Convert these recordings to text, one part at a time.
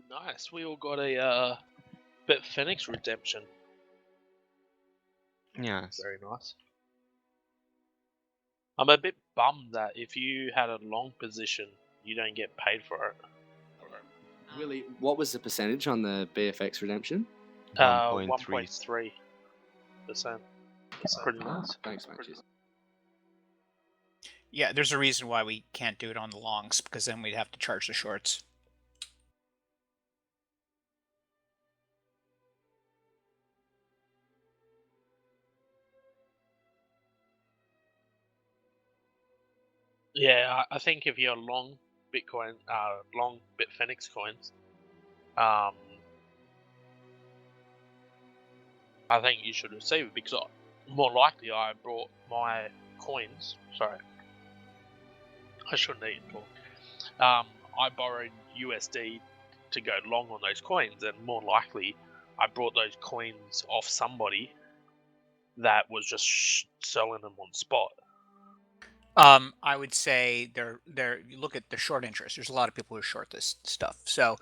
Nice. We all got a Bitfinex redemption. Yes. Very nice. I'm a bit bummed that if you had a long position, you don't get paid for it. Willie, what was the percentage on the BFX redemption? 1.3%. Pretty nice. Thanks, Matches. Yeah, there's a reason why we can't do it on the longs, because then we'd have to charge the shorts. Yeah, I think if you're long Bitcoin, long Bitfinex coins, I think you should receive it because more likely I brought my coins. Sorry, I shouldn't even talk. I borrowed USD to go long on those coins, and more likely I brought those coins off somebody that was just selling them on spot. I would say you look at the short interest. There's a lot of people who short this stuff. So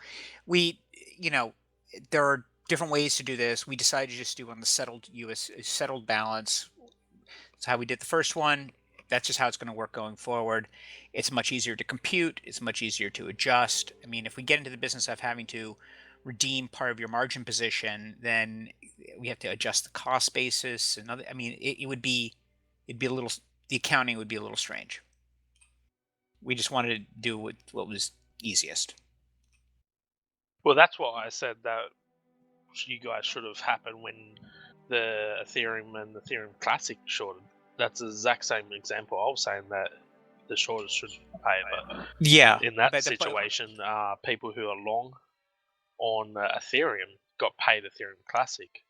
there are different ways to do this. We decided to just do on the settled balance. That's how we did the first one. That's just how it's going to work going forward. It's much easier to compute. It's much easier to adjust. I mean, if we get into the business of having to redeem part of your margin position, then we have to adjust the cost basis. It'd be a little, the accounting would be a little strange. We just wanted to do what was easiest. Well, that's what I said that you guys should have happened when the Ethereum and the Ethereum Classic shorted. That's the exact same example I was saying that the shorters should pay. But yeah, in that situation, people who are long on Ethereum got paid Ethereum Classic.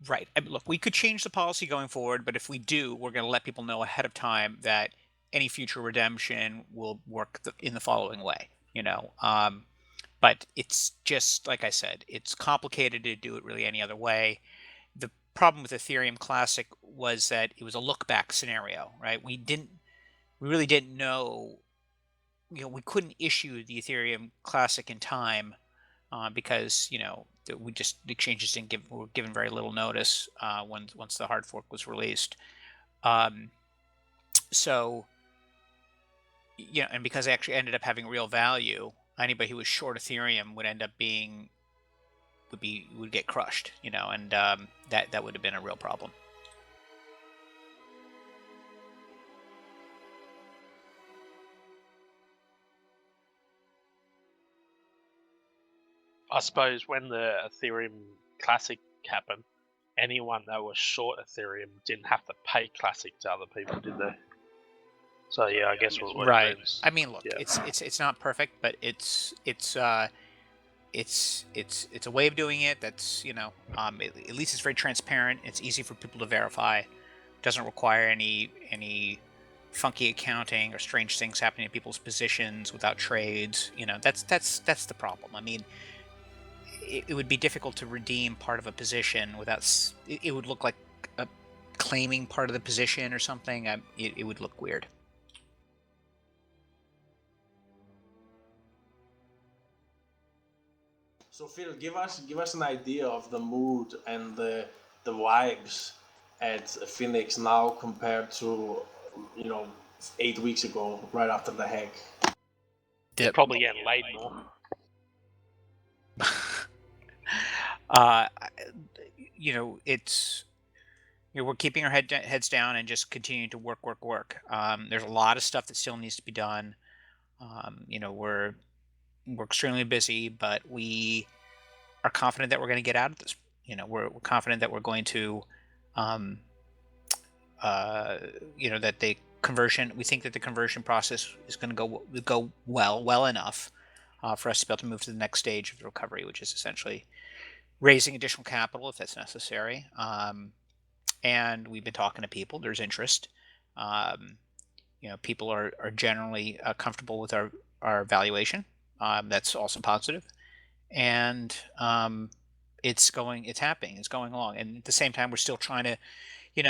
Right. Look, we could change the policy going forward, but if we do, we're going to let people know ahead of time that any future redemption will work in the following way. But it's just like I said, it's complicated to do it really any other way. The problem with Ethereum Classic was that it was a look back scenario, right? We really didn't know. We couldn't issue the Ethereum Classic in time because the exchanges were given very little notice once the hard fork was released. So and because they actually ended up having real value, anybody who was short Ethereum would end up would get crushed, and that would have been a real problem. I suppose when the Ethereum Classic happened, anyone that was short Ethereum didn't have to pay Classic to other people, did they? So yeah, I guess what right. It means. I mean, look, yeah. it's not perfect, but it's a way of doing it that's at least it's very transparent. It's easy for people to verify. Doesn't require any funky accounting or strange things happening in people's positions without trades. That's the problem. I mean, it would be difficult to redeem part of a position without. It would look like claiming part of the position or something. It would look weird. So Phil, give us an idea of the mood and the vibes at Phoenix now compared to 8 weeks ago, right after the hack. They're probably getting laid more. It's we're keeping our heads down and just continuing to work. There's a lot of stuff that still needs to be done. We're extremely busy, but we are confident that we're going to get out of this. We're confident that we're going to, that the conversion. We think that the conversion process is going to go well enough for us to be able to move to the next stage of the recovery, which is essentially raising additional capital if that's necessary. And we've been talking to people. There's interest. People are generally comfortable with our valuation. That's also positive. And it's happening. It's going along. And at the same time, we're still trying to, we've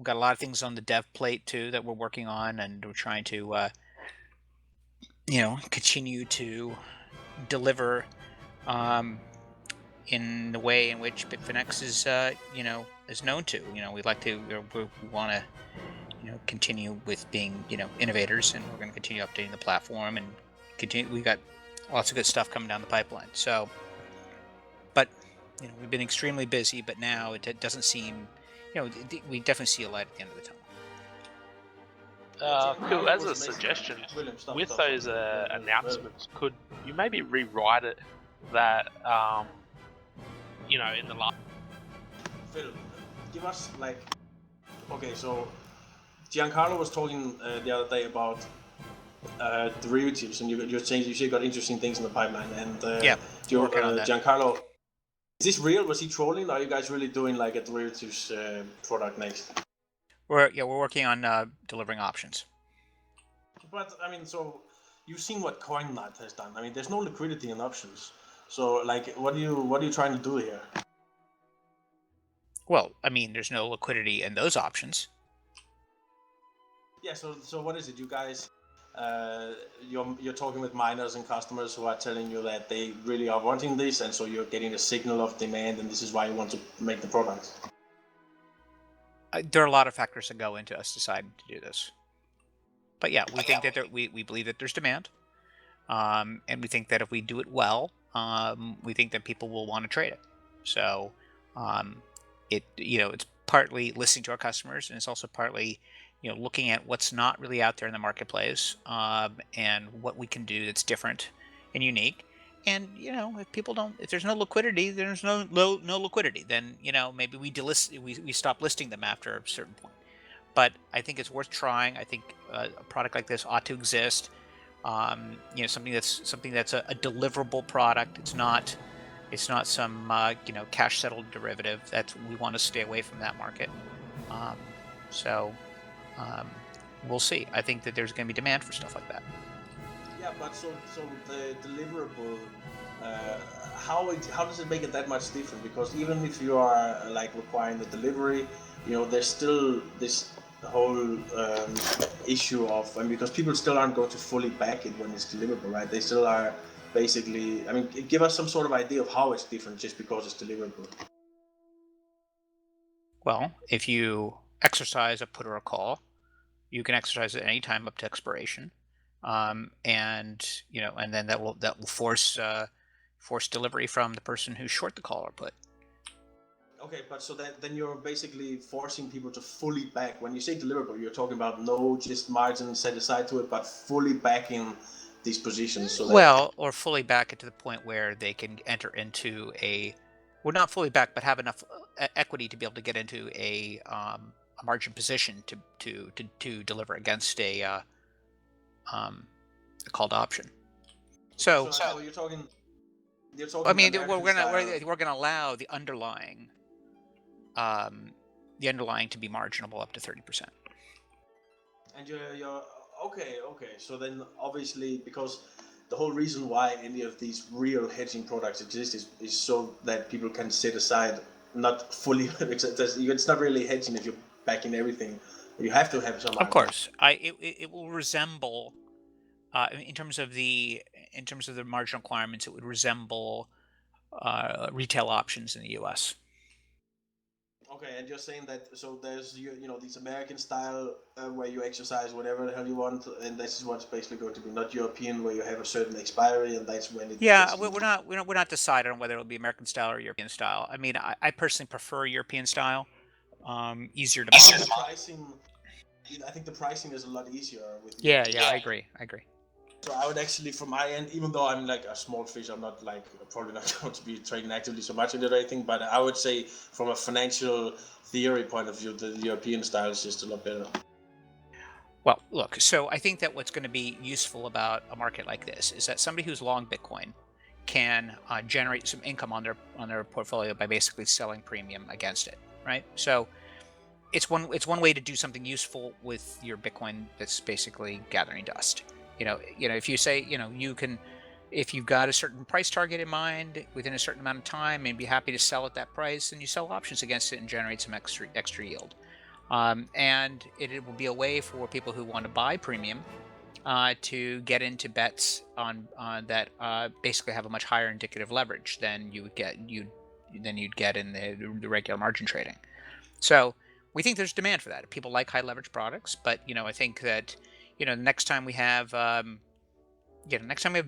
got a lot of things on the dev plate too that we're working on, and we're trying to, continue to deliver in the way in which Bitfinex is, is known to. We like to, we want to, continue with being, innovators, and we're going to continue updating the platform and continue. We got lots of good stuff coming down the pipeline. So, but we've been extremely busy, but now it doesn't seem, we definitely see a light at the end of the tunnel. Phil, as a suggestion, with those announcements, could you maybe rewrite it that, in the last... Phil, give us okay, so Giancarlo was talking the other day about derivatives, and you're saying you got interesting things in the pipeline, and working on that. Giancarlo, is this real? Was he trolling? Or are you guys really doing a derivatives product next? We're working on delivering options. But I mean, so you've seen what CoinNut has done. I mean, there's no liquidity in options. So what are you trying to do here? Well, I mean, there's no liquidity in those options. Yeah. So what is it? You guys, you're talking with miners and customers who are telling you that they really are wanting this, and so you're getting a signal of demand, and this is why you want to make the product. There are a lot of factors that go into us deciding to do this. But yeah, we think that we believe that there's demand, and we think that if we do it well, we think that people will want to trade it. So it's partly listening to our customers, and it's also partly looking at what's not really out there in the marketplace, and what we can do that's different and unique. And if there's no liquidity, there's no liquidity. Then maybe we stop listing them after a certain point. But I think it's worth trying. I think a product like this ought to exist. Something that's a deliverable product. It's not some cash settled derivative. We want to stay away from that market. We'll see. I think that there's going to be demand for stuff like that. Yeah, but so the deliverable, how does it make it that much different? Because even if you are requiring the delivery, there's still this whole issue of, because people still aren't going to fully back it when it's deliverable, right? They still are basically. I mean, give us some sort of idea of how it's different just because it's deliverable. Well, if you exercise a put or a call, you can exercise it any time up to expiration. And then that will force delivery from the person who's short the call or put. Okay, but so then you're basically forcing people to fully back. When you say deliverable, you're talking about no just margin set aside to it, but fully backing these positions. So or fully back it to the point where they can enter into not fully back, but have enough equity to be able to get into a margin position to deliver against a called option. So you're talking. I mean, we're gonna allow the underlying to be marginable up to 30%. And you're okay. So then obviously, because the whole reason why any of these real hedging products exist is so that people can set aside, not fully. It's not really hedging if you're backing everything. You have to have some. Of course, it will resemble. In terms of the marginal requirements, it would resemble retail options in the U.S. Okay, and you're saying that so there's these American style where you exercise whatever the hell you want, and this is what's basically going to be, not European where you have a certain expiry, and that's when it. Yeah, we're not decided on whether it'll be American style or European style. I mean, I personally prefer European style. Easier to monitor. I think the pricing is a lot easier with. Yeah, I agree. So I would actually, from my end, even though I'm a small fish, I'm not probably not going to be trading actively so much in it or anything, but I would say from a financial theory point of view, the European style is just a lot better. Well, look, so I think that what's going to be useful about a market like this is that somebody who's long Bitcoin can generate some income on their portfolio by basically selling premium against it, right? So it's one way to do something useful with your Bitcoin that's basically gathering dust. If you say, you can, if you've got a certain price target in mind within a certain amount of time and be happy to sell at that price, then you sell options against it and generate some extra yield. And it will be a way for people who want to buy premium to get into bets on that basically have a much higher indicative leverage than you'd get in the regular margin trading. So we think there's demand for that. People like high leverage products, but I think that next time we have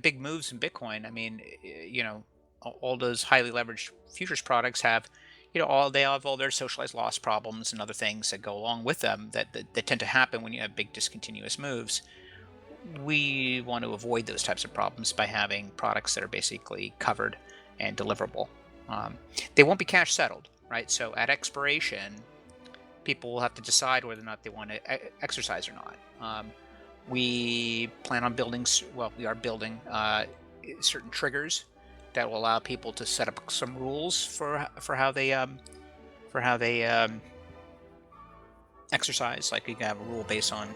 big moves in Bitcoin, I mean, all those highly leveraged futures products have they have all their socialized loss problems and other things that go along with them that tend to happen when you have big discontinuous moves. We want to avoid those types of problems by having products that are basically covered and deliverable. They won't be cash settled, right? So at expiration, people will have to decide whether or not they want to exercise or not. We plan on building, we are building certain triggers that will allow people to set up some rules for how they exercise. Like you can have a rule based on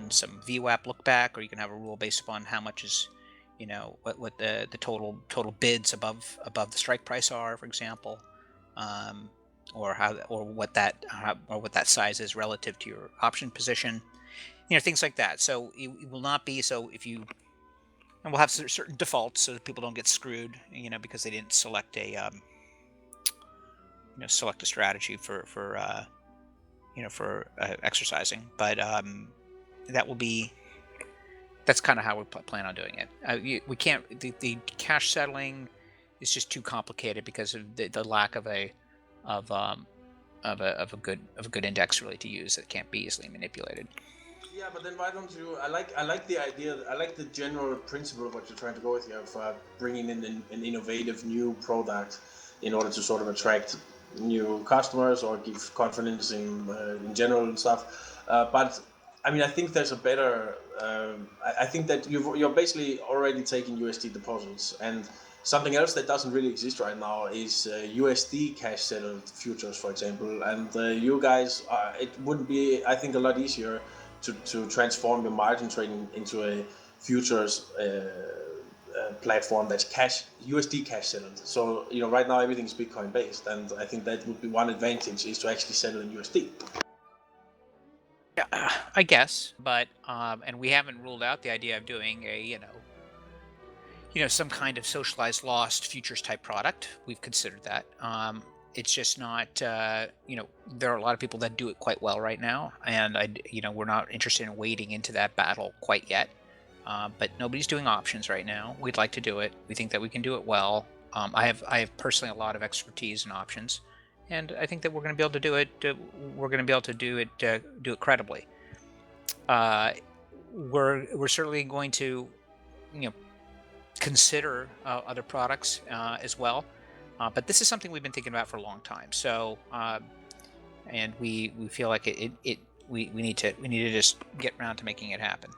some VWAP look back, or you can have a rule based upon how much is what the total bids above the strike price are, for example, or what that size is relative to your option position, things like that. So it will not be so and we'll have certain defaults so that people don't get screwed, because they didn't select a strategy for exercising. But that's kind of how we plan on doing it. We can't. The cash settling is just too complicated because of the lack of a good index really to use that can't be easily manipulated. Yeah, but then why don't you? I like the idea. I like the general principle of what you're trying to go with here of bringing in an innovative new product in order to sort of attract new customers or give confidence in general and stuff. But I mean, I think there's a better. I think that you're basically already taking USD deposits, and something else that doesn't really exist right now is USD cash settled futures, for example. And you guys, it would be, I think, a lot easier to transform your margin trading into a futures platform that's USD cash settled. So right now everything's Bitcoin based, and I think that would be one advantage, is to actually settle in USD. Yeah, I guess, but and we haven't ruled out the idea of doing a some kind of socialized lost futures type product. We've considered that. It's just not, there are a lot of people that do it quite well right now, and we're not interested in wading into that battle quite yet. But nobody's doing options right now. We'd like to do it. We think that we can do it well. I have personally a lot of expertise in options, and I think that we're going to be able to do it. We're going to be able to do it credibly. We're certainly going to, consider other products as well. But this is something we've been thinking about for a long time. So, and we feel like we need to just get around to making it happen.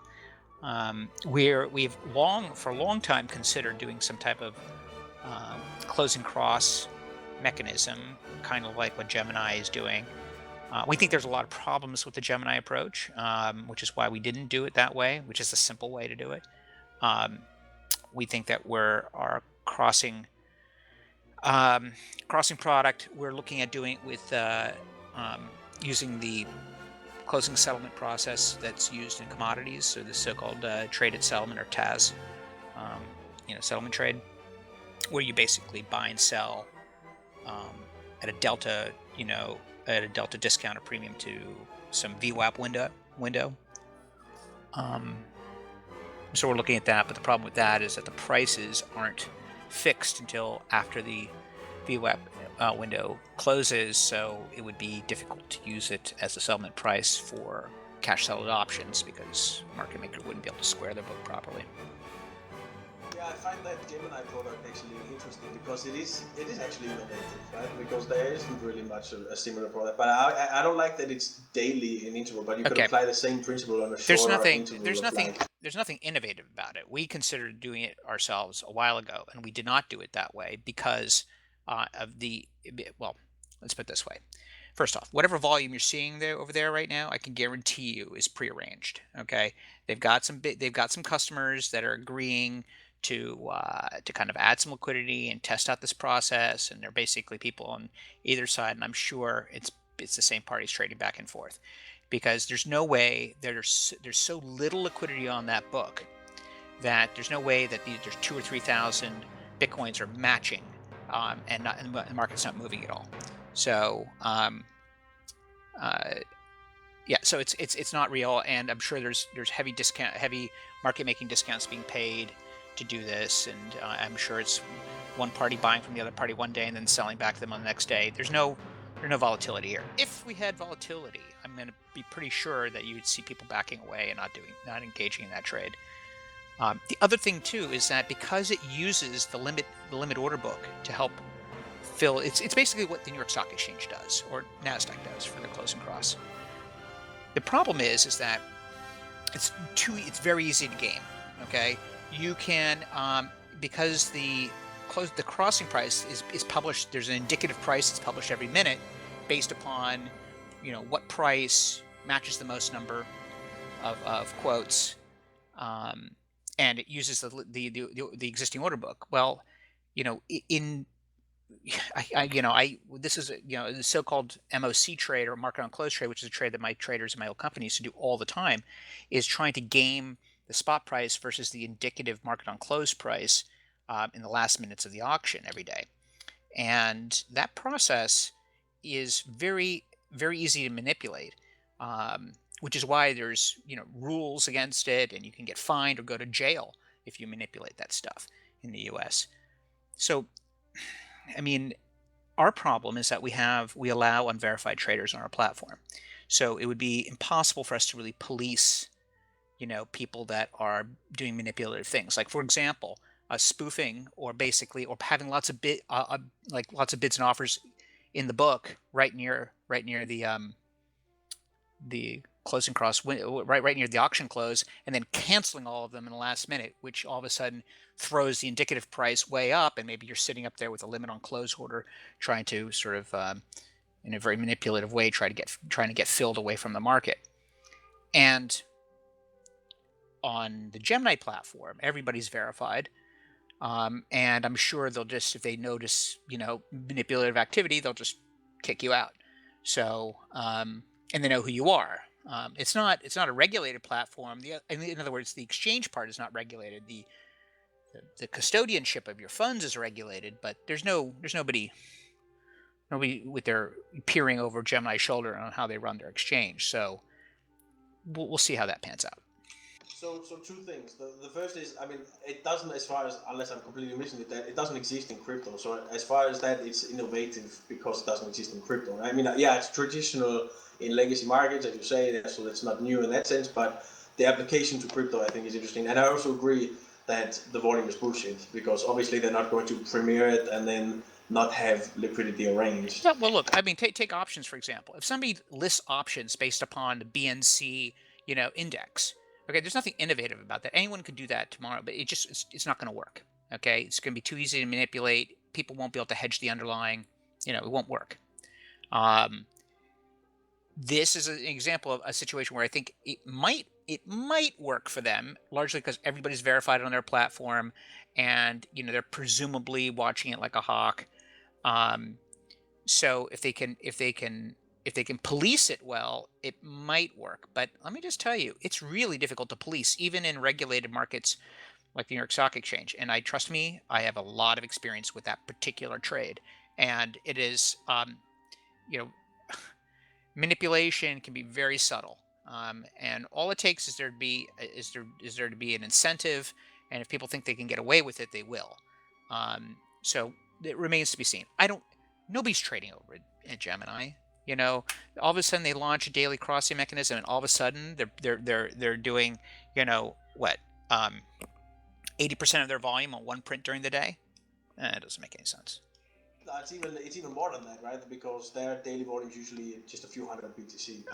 We've for a long time considered doing some type of closing cross mechanism, kind of like what Gemini is doing. We think there's a lot of problems with the Gemini approach, which is why we didn't do it that way, which is the simple way to do it. We think that our crossing product, we're looking at doing it with using the closing settlement process that's used in commodities, so the so-called traded settlement, or TAS, settlement trade, where you basically buy and sell at a delta, discount or premium to some VWAP window. So we're looking at that, but the problem with that is that the prices aren't fixed until after the VWAP window closes, so it would be difficult to use it as a settlement price for cash settled options because market maker wouldn't be able to square their book properly. Yeah, I find that Gemini product actually interesting because it is actually innovative, right? Because there isn't really much a similar product. But I don't like that it's daily in interval, but you could apply the same principle on a shorter interval. There's nothing innovative about it. We considered doing it ourselves a while ago, and we did not do it that way because of let's put it this way. First off, whatever volume you're seeing over there right now, I can guarantee you is prearranged. Okay, they've got some customers that are agreeing to kind of add some liquidity and test out this process, and they're basically people on either side, and I'm sure it's the same parties trading back and forth. because there's no way there's so little liquidity on that book that there's no way that there's 2 or 3,000 bitcoins are matching, and the market's not moving at all. So yeah, so it's not real, and I'm sure there's heavy market making discounts being paid to do this, and I'm sure it's one party buying from the other party one day and then selling back to them on the next day. There's no volatility here. If we had volatility, I'm going to be pretty sure that you'd see people backing away and not engaging in that trade. The other thing too is that because it uses the limit order book to help fill, it's basically what the New York Stock Exchange does, or NASDAQ does, for the closing cross. The problem is that it's very easy to game. Okay, you can because the crossing price is published. There's an indicative price that's published every minute based upon what price matches the most number of quotes, and it uses the existing order book. Well, this is the so-called MOC trade, or market on close trade, which is a trade that my traders in my old company used to do all the time, is trying to game the spot price versus the indicative market on close price in the last minutes of the auction every day. And that process is very, very easy to manipulate, which is why there's rules against it, and you can get fined or go to jail if you manipulate that stuff in the US. So I mean, our problem is that we allow unverified traders on our platform. So it would be impossible for us to really police, people that are doing manipulative things. Like, for example, spoofing, or having lots of bids and offers in the book right near the closing cross, right near the auction close, and then canceling all of them in the last minute, which all of a sudden throws the indicative price way up, and maybe you're sitting up there with a limit on close order, trying to sort of, in a very manipulative way, trying to get filled away from the market. And on the Gemini platform, everybody's verified, and I'm sure they'll just, if they notice manipulative activity, they'll just kick you out. So and they know who you are. It's not a regulated platform. In other words, the exchange part is not regulated. The custodianship of your funds is regulated, but there's nobody with their peering over Gemini's shoulder on how they run their exchange. So we'll see how that pans out. So two things. The first is, it doesn't, unless I'm completely missing it, that it doesn't exist in crypto. So as far as that, it's innovative because it doesn't exist in crypto. It's traditional in legacy markets, as you say, so it's not new in that sense, but the application to crypto, I think, is interesting. And I also agree that the volume is bullshit, because obviously they're not going to premiere it and then not have liquidity arranged. Yeah, well, look, take options, for example. If somebody lists options based upon the BNC, index, okay, there's nothing innovative about that. Anyone could do that tomorrow, but it's not going to work. Okay, it's going to be too easy to manipulate. People won't be able to hedge the underlying. It won't work. This is an example of a situation where I think it might work for them, largely because everybody's verified on their platform, and they're presumably watching it like a hawk. So if they can police it well, it might work. But let me just tell you, it's really difficult to police, even in regulated markets like the New York Stock Exchange. And trust me, I have a lot of experience with that particular trade, and it is, manipulation can be very subtle, and all it takes is there to be an incentive, and if people think they can get away with it, they will. So it remains to be seen. Nobody's trading over at Gemini. All of a sudden they launch a daily crossing mechanism, and all of a sudden they're doing 80% of their volume on one print during the day. It doesn't make any sense. No, it's even more than that, right? Because their daily volume is usually just a few hundred BTC.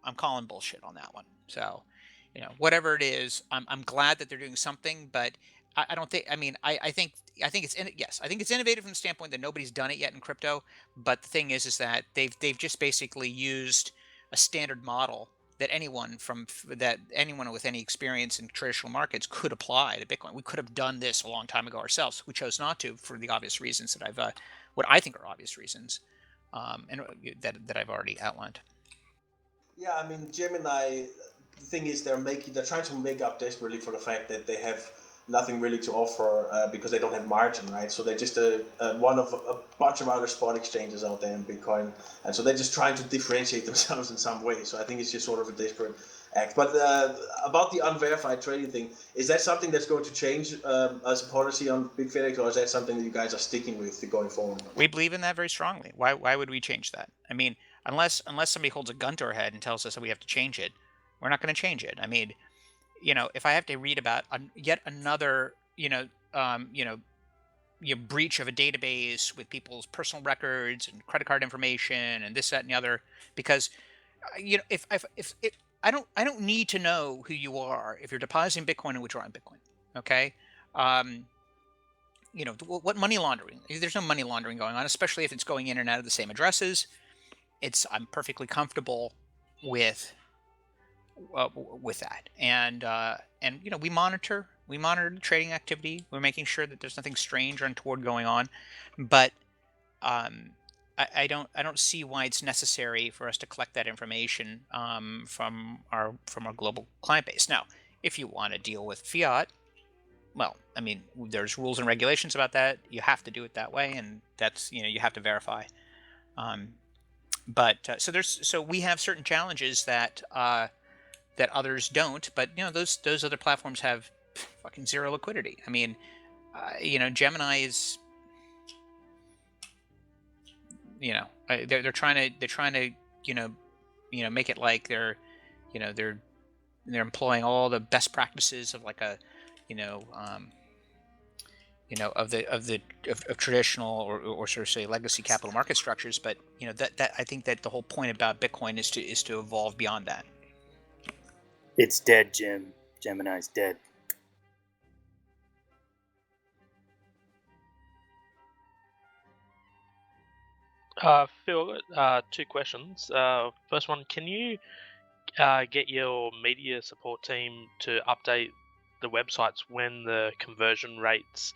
I'm calling bullshit on that one. So, whatever it is, I'm glad that they're doing something, but I don't think. I think it's innovative from the standpoint that nobody's done it yet in crypto. But the thing is that they've just basically used a standard model that anyone with any experience in traditional markets could apply to Bitcoin. We could have done this a long time ago ourselves. We chose not to for the obvious reasons that what I think are obvious reasons. and that I've already outlined. Yeah, I mean, Gemini. The thing is, they're trying to make up desperately for the fact that they have nothing really to offer because they don't have margin, right? So they're just one of a bunch of other spot exchanges out there in Bitcoin, and so they're just trying to differentiate themselves in some way. So I think it's just sort of a desperate act. But about the unverified trading thing, is that something that's going to change as a policy on Bitfinex, or is that something that you guys are sticking with going forward? We believe in that very strongly. Why would we change that? I mean, unless somebody holds a gun to our head and tells us that we have to change it, we're not going to change it. I mean, if I have to read about yet another, breach of a database with people's personal records and credit card information and this, that, and the other, because if I don't need to know who you are if you're depositing Bitcoin and withdrawing Bitcoin. Okay. What money laundering? There's no money laundering going on, especially if it's going in and out of the same addresses. I'm perfectly comfortable with that, and we monitor the trading activity. We're making sure that there's nothing strange or untoward going on, but I don't see why it's necessary for us to collect that information from our global client base. Now, if you want to deal with fiat, well, I mean, there's rules and regulations about that. You have to do it that way, and that's you have to verify. So we have certain challenges that others don't, but those other platforms have fucking zero liquidity. I mean, Gemini is, they're trying to make it like they're employing all the best practices of like a of traditional or sort of say legacy capital market structures, but that I think that the whole point about Bitcoin is to evolve beyond that. It's dead, Jim. Gemini's dead. Phil, two questions. First one, can you get your media support team to update the websites when the conversion rates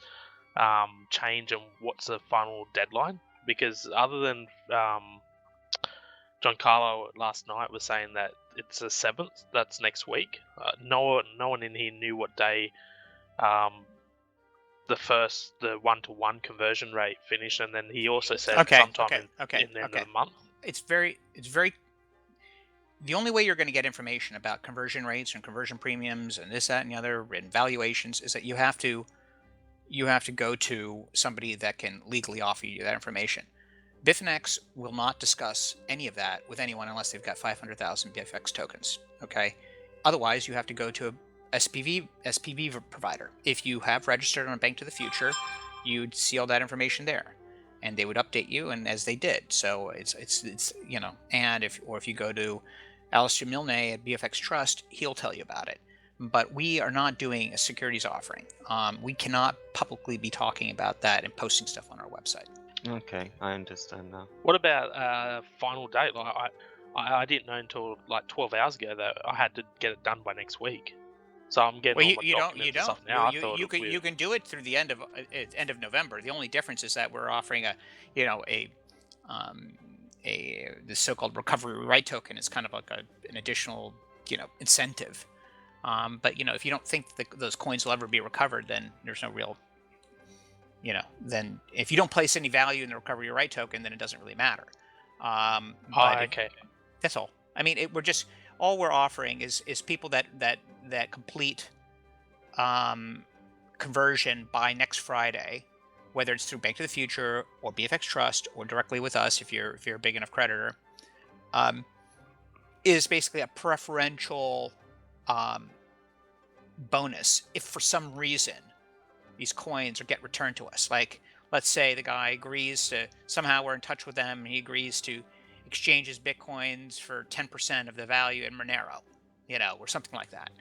change and what's the final deadline? Because other than Giancarlo last night was saying that it's the 7th, that's next week. No one in here knew what day the 1-to-1 conversion rate finished, and then he also said sometime in the end of the month. It's very. The only way you're going to get information about conversion rates and conversion premiums and this, that, and the other, and valuations is that you have to go to somebody that can legally offer you that information. Bitfinex will not discuss any of that with anyone unless they've got 500,000 BFX tokens. Okay. Otherwise, you have to go to a SPV provider. If you have registered on a Bank to the Future, you'd see all that information there, and they would update you, and as they did. So it's and if you go to Alistair Milne at BFX Trust, he'll tell you about it. But we are not doing a securities offering. We cannot publicly be talking about that and posting stuff on our website. Okay, I understand now. What about final date? Like I didn't know until like 12 hours ago that I had to get it done by next week. So I'm getting all my documents and stuff now. You can do it through the end of November. The only difference is that we're offering the so-called recovery right token is kind of like an additional incentive. But if you don't think that those coins will ever be recovered, then there's no real then if you don't place any value in the recovery right token, then it doesn't really matter. Okay. That's all. I mean, all we're offering is people that complete conversion by next Friday, whether it's through Bank to the Future or BFX Trust or directly with us if you're a big enough creditor, is basically a preferential bonus if for some reason these coins get returned to us. Like, let's say the guy agrees to, somehow we're in touch with them and he agrees to exchange his Bitcoins for 10% of the value in Monero, or something like that.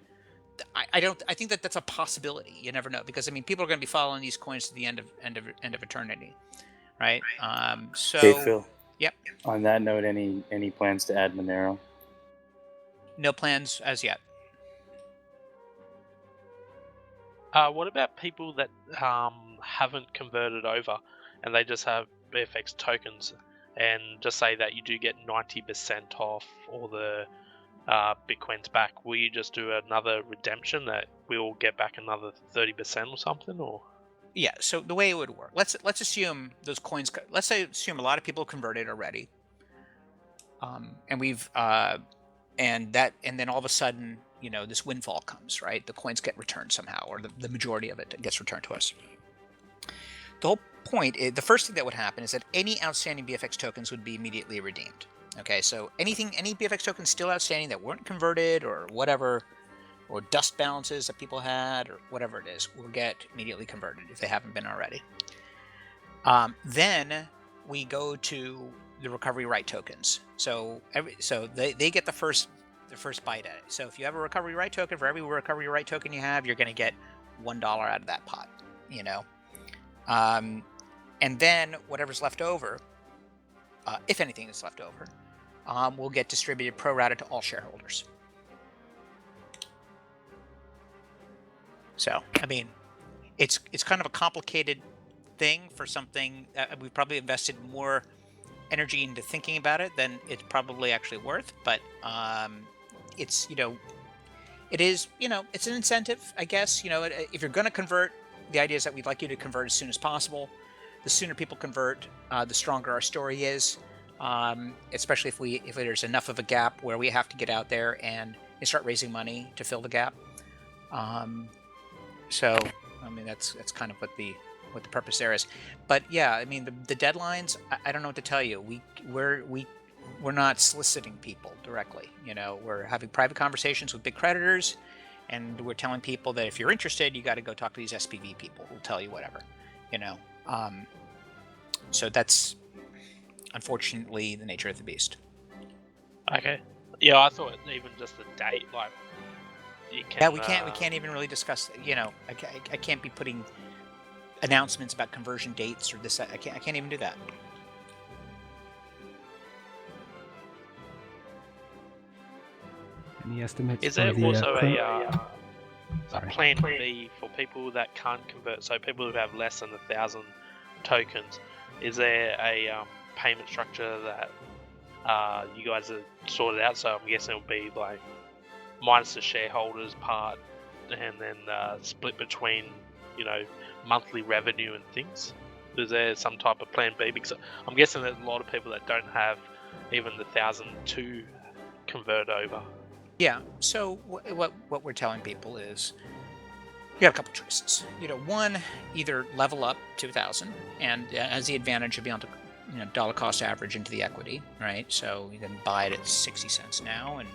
I think that's a possibility. You never know, because people are going to be following these coins to the end of eternity, right? Hey Phil. Yep. On that note, any plans to add Monero? No plans as yet. What about people that haven't converted over and they just have BFX tokens? and just say that you do get 90% off all the Bitcoins back, will you just do another redemption that we'll get back another 30% or something, or? Yeah. So the way it would work, let's assume those coins. Let's say assume a lot of people converted already, and we've and then all of a sudden, this windfall comes, right? The coins get returned somehow, or the majority of it gets returned to us. The whole point is, the first thing that would happen is that any outstanding BFX tokens would be immediately redeemed. Okay, so any BFX tokens still outstanding that weren't converted or whatever, or dust balances that people had or whatever it is, will get immediately converted if they haven't been already. Then we go to the recovery right tokens. So they get the first bite at it. So if you have a recovery right token, for every recovery right token you have, you're going to get $1 out of that pot. And then whatever's left over, if anything is left over, will get distributed pro rata to all shareholders. So, I mean, it's kind of a complicated thing for something that we've probably invested more energy into thinking about it than it's probably actually worth. But it's it is it's an incentive, I guess. If you're going to convert, the idea is that we'd like you to convert as soon as possible. The sooner people convert, the stronger our story is. Especially if there's enough of a gap where we have to get out there and start raising money to fill the gap. So, I mean, that's kind of what the purpose there is. But yeah, I mean, the deadlines, I don't know what to tell you. We're not soliciting people directly. We're having private conversations with big creditors, and we're telling people that if you're interested, you got to go talk to these SPV people who'll tell you whatever. So that's unfortunately the nature of the beast. Okay. Yeah, I thought even just the date, like. We can't even really discuss. I can't be putting announcements about conversion dates or this. I can't even do that. Any estimates? Is there also a plan Sorry. B for people that can't convert? So people who have less than 1,000 tokens, is there a payment structure that you guys have sorted out? So I'm guessing it'll be like minus the shareholders part, and then split between monthly revenue and things. Is there some type of plan B? Because I'm guessing there's a lot of people that don't have even the 1,000 to convert over. Yeah. So what we're telling people is you got a couple choices. One, either level up to 1,000 and has the advantage of being able to dollar cost average into the equity, right? So you can buy it at 60 cents now, and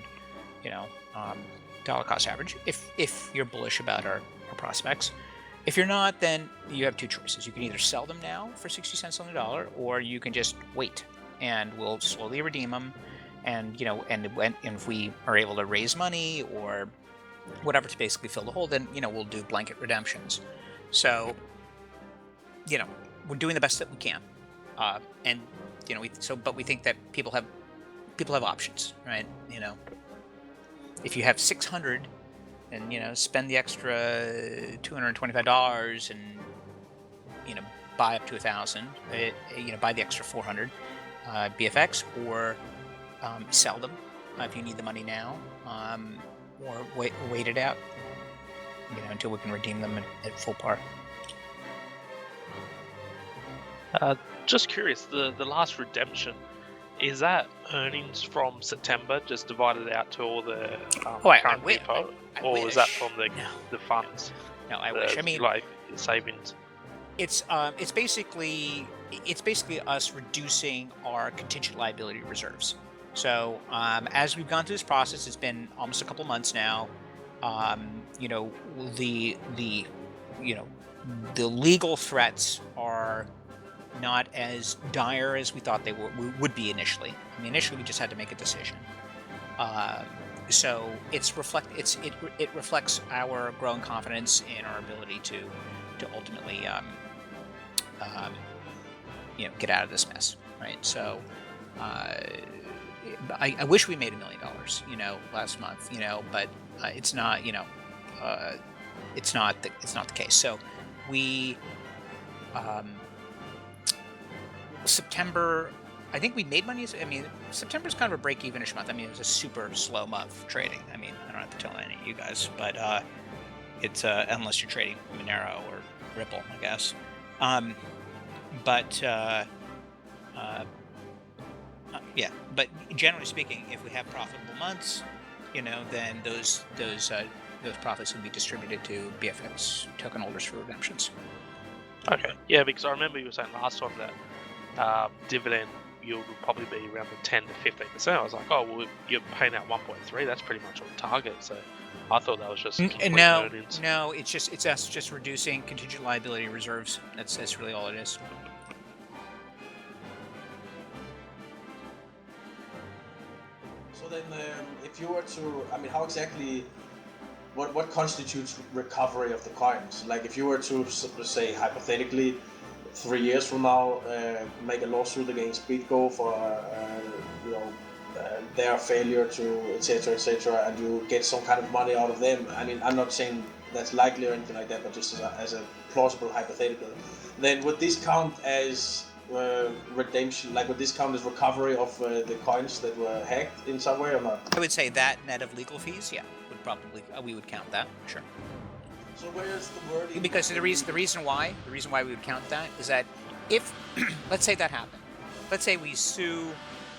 dollar cost average if you're bullish about our prospects. If you're not, then you have two choices. You can either sell them now for 60 cents on the dollar, or you can just wait, and we'll slowly redeem them. And and if we are able to raise money or whatever to basically fill the hole, then we'll do blanket redemptions. So we're doing the best that we can, and but we think that people have options, right? If you have 600, and spend the extra $225 and buy up to 1,000, buy the extra 400 BFX, or sell them if you need the money now, or wait it out until we can redeem them at full par. Just curious, the last redemption, is that earnings from September just divided out to all the current repo, or is that from the funds? No, I wish. I mean, like savings. It's basically us reducing our contingent liability reserves. So as we've gone through this process, it's been almost a couple months now. The legal threats are not as dire as we thought they would be initially. I mean, initially we just had to make a decision. So it reflects our growing confidence in our ability to ultimately get out of this mess, right? So I wish we made $1 million, last month, but it's not, it's not the case. So we September I think we made money. I mean, September's kind of a break-even-ish month. I mean, it was a super slow month for trading. I mean, I don't have to tell any of you guys, but it's unless you're trading Monero or Ripple, I guess. Yeah. But generally speaking, if we have profitable months, then those profits will be distributed to BFX token holders for redemptions. Okay. Yeah, because I remember you were saying last time that dividend yield would probably be around the 10 to 15%. I was like, oh, well, you're paying out 1.3. That's pretty much on target. So I thought that was just complete earnings. No, it's us just reducing contingent liability reserves. That's really all it is. So then, if you were to, I mean, how exactly, what constitutes recovery of the coins? Like, if you were to say hypothetically, 3 years from now, make a lawsuit against BitGo for their failure to etc., and you get some kind of money out of them. I mean, I'm not saying that's likely or anything like that, but just as a plausible hypothetical. Then would this count as redemption? Like, would this count as recovery of the coins that were hacked in some way or not? I would say that net of legal fees, yeah, we would count that, sure. So where's the wording? Because the reason why we would count that is that if let's say that happened, let's say we sue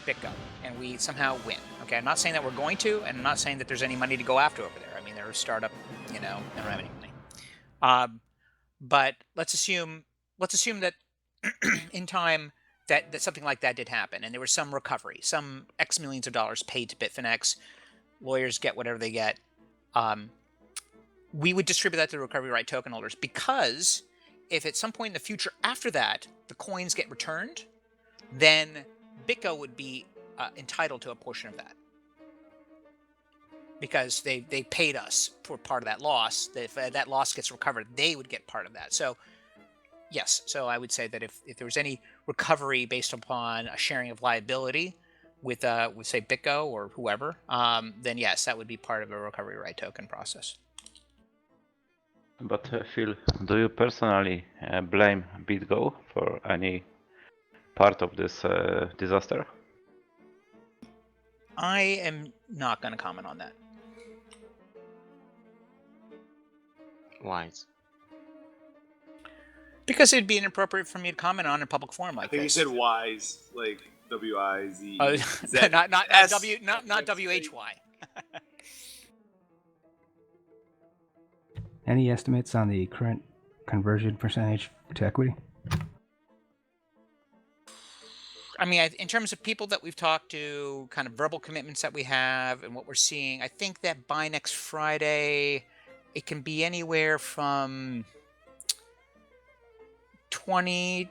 BitGo and we somehow win. Okay, I'm not saying that we're going to, and I'm not saying that there's any money to go after over there. I mean, they're a startup, they don't have any money. But let's assume that in time that something like that did happen, and there was some recovery, some X millions of dollars paid to Bitfinex. Lawyers get whatever they get. We would distribute that to the recovery right token holders, because if at some point in the future after that the coins get returned, then BitGo would be entitled to a portion of that, because they paid us for part of that loss. If that loss gets recovered, they would get part of that. So yes, so I would say that if there was any recovery based upon a sharing of liability with say BitGo or whoever, then yes, that would be part of a recovery right token process. But Phil, do you personally blame BitGo for any part of this disaster? I am not going to comment on that. Why? Because it'd be inappropriate for me to comment on a public forum like I think this. you said wise, like W-I-Z. Not S- W-H-Y. Any estimates on the current conversion percentage to equity? I mean, in terms of people that we've talked to, kind of verbal commitments that we have, and what we're seeing, I think that by next Friday, it can be anywhere from 20%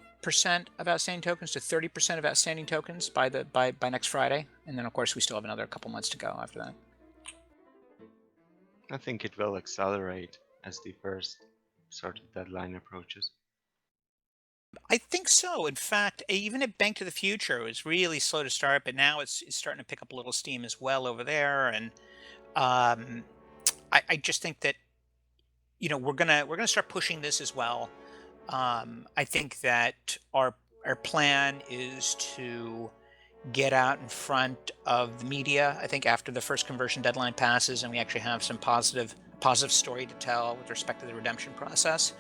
of outstanding tokens to 30% of outstanding tokens by next Friday, and then of course we still have another couple months to go after that. I think it will accelerate as the first sort of deadline approaches. I think so. In fact, even at Bank to the Future, it was really slow to start, but now it's starting to pick up a little steam as well over there. And I just think that we're gonna start pushing this as well. I think that our plan is to get out in front of the media. I think after the first conversion deadline passes, and we actually have some positive story to tell with respect to the redemption process.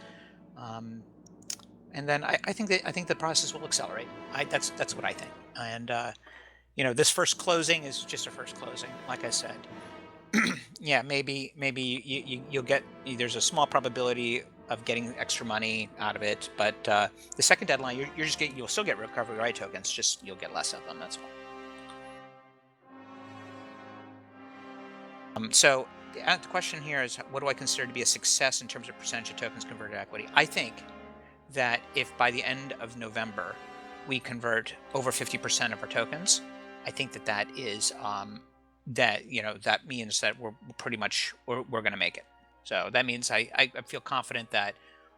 And then I think the process will accelerate. That's what I think. And this first closing is just a first closing. Like I said, yeah, maybe you'll get. There's a small probability of getting extra money out of it, but the second deadline, you'll still get recovery right tokens. Just you'll get less of them. That's all. So the question here is, what do I consider to be a success in terms of percentage of tokens converted to equity? I think that if by the end of November we convert over 50% of our tokens, I think that is that means that we're pretty much we're going to make it. So that means I feel confident that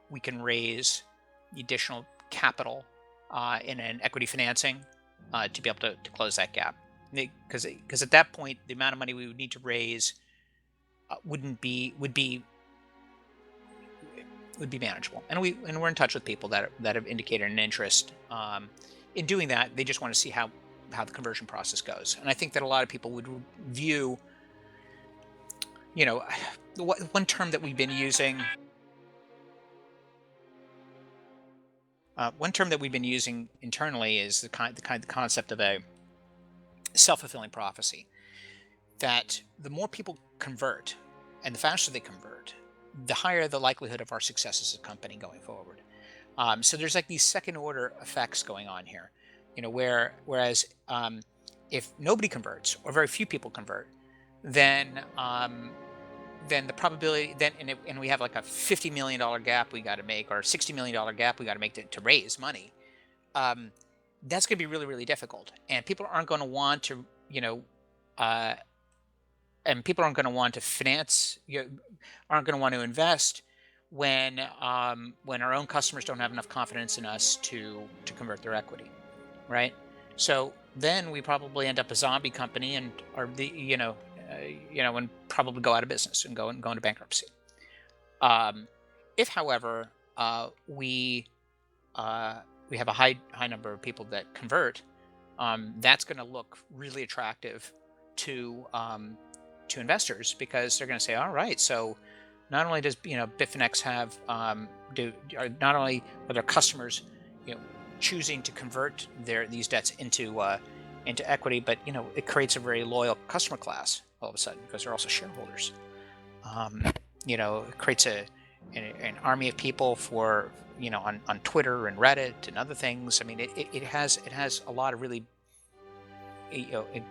we can raise additional capital in an equity financing to be able to close that gap. Because at that point, the amount of money we would need to raise would be manageable, and we're in touch with people that have indicated an interest in doing that, they just want to see how the conversion process goes. And I think that a lot of people would view, one term that we've been using. One term that we've been using internally is the concept of a self-fulfilling prophecy. That the more people convert, and the faster they convert, the higher the likelihood of our success as a company going forward. So there's like these second-order effects going on here, whereas if nobody converts or very few people convert, then the probability and we have like a $50 million gap we got to make, or $60 million gap we got to make to raise money. That's going to be really, really difficult, and people aren't going to want to, and people aren't going to want to finance, aren't going to want to invest when our own customers don't have enough confidence in us to convert their equity, right? So then we probably end up a zombie company and and probably go out of business and go into bankruptcy. If, however, we have a high number of people that convert, that's going to look really attractive to investors, because they're going to say, all right, so not only does Bitfinex have not only are their customers choosing to convert these debts into equity, but it creates a very loyal customer class all of a sudden, because they're also shareholders. It creates an army of people for on Twitter and Reddit and other things. I mean, it has a lot of really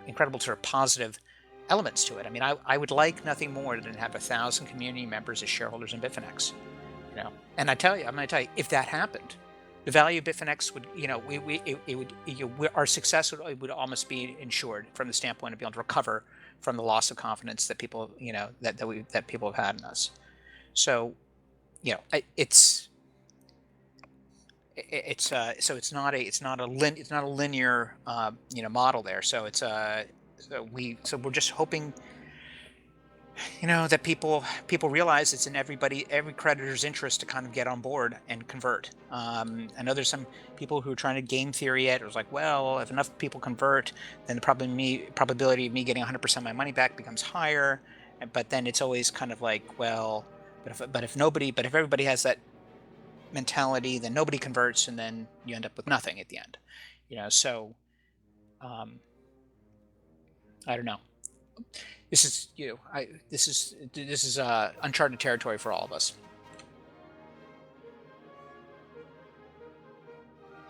incredible sort of positive elements to it. I mean, I would like nothing more than have 1,000 community members as shareholders in Bitfinex. And I'm going to tell you, if that happened, the value of Bitfinex would, our success would almost be ensured from the standpoint of being able to recover from the loss of confidence that people, that people have had in us. So, it's not a linear model there. So we're just hoping that people realize it's in every creditor's interest to kind of get on board and convert. I know there's some people who are trying to game theory it. It was like, well, if enough people convert, then the probability of me getting 100% of my money back becomes higher. But then it's always kind of like, well, but if everybody has that mentality, then nobody converts, and then you end up with nothing at the end. So I don't know. This is uncharted territory for all of us.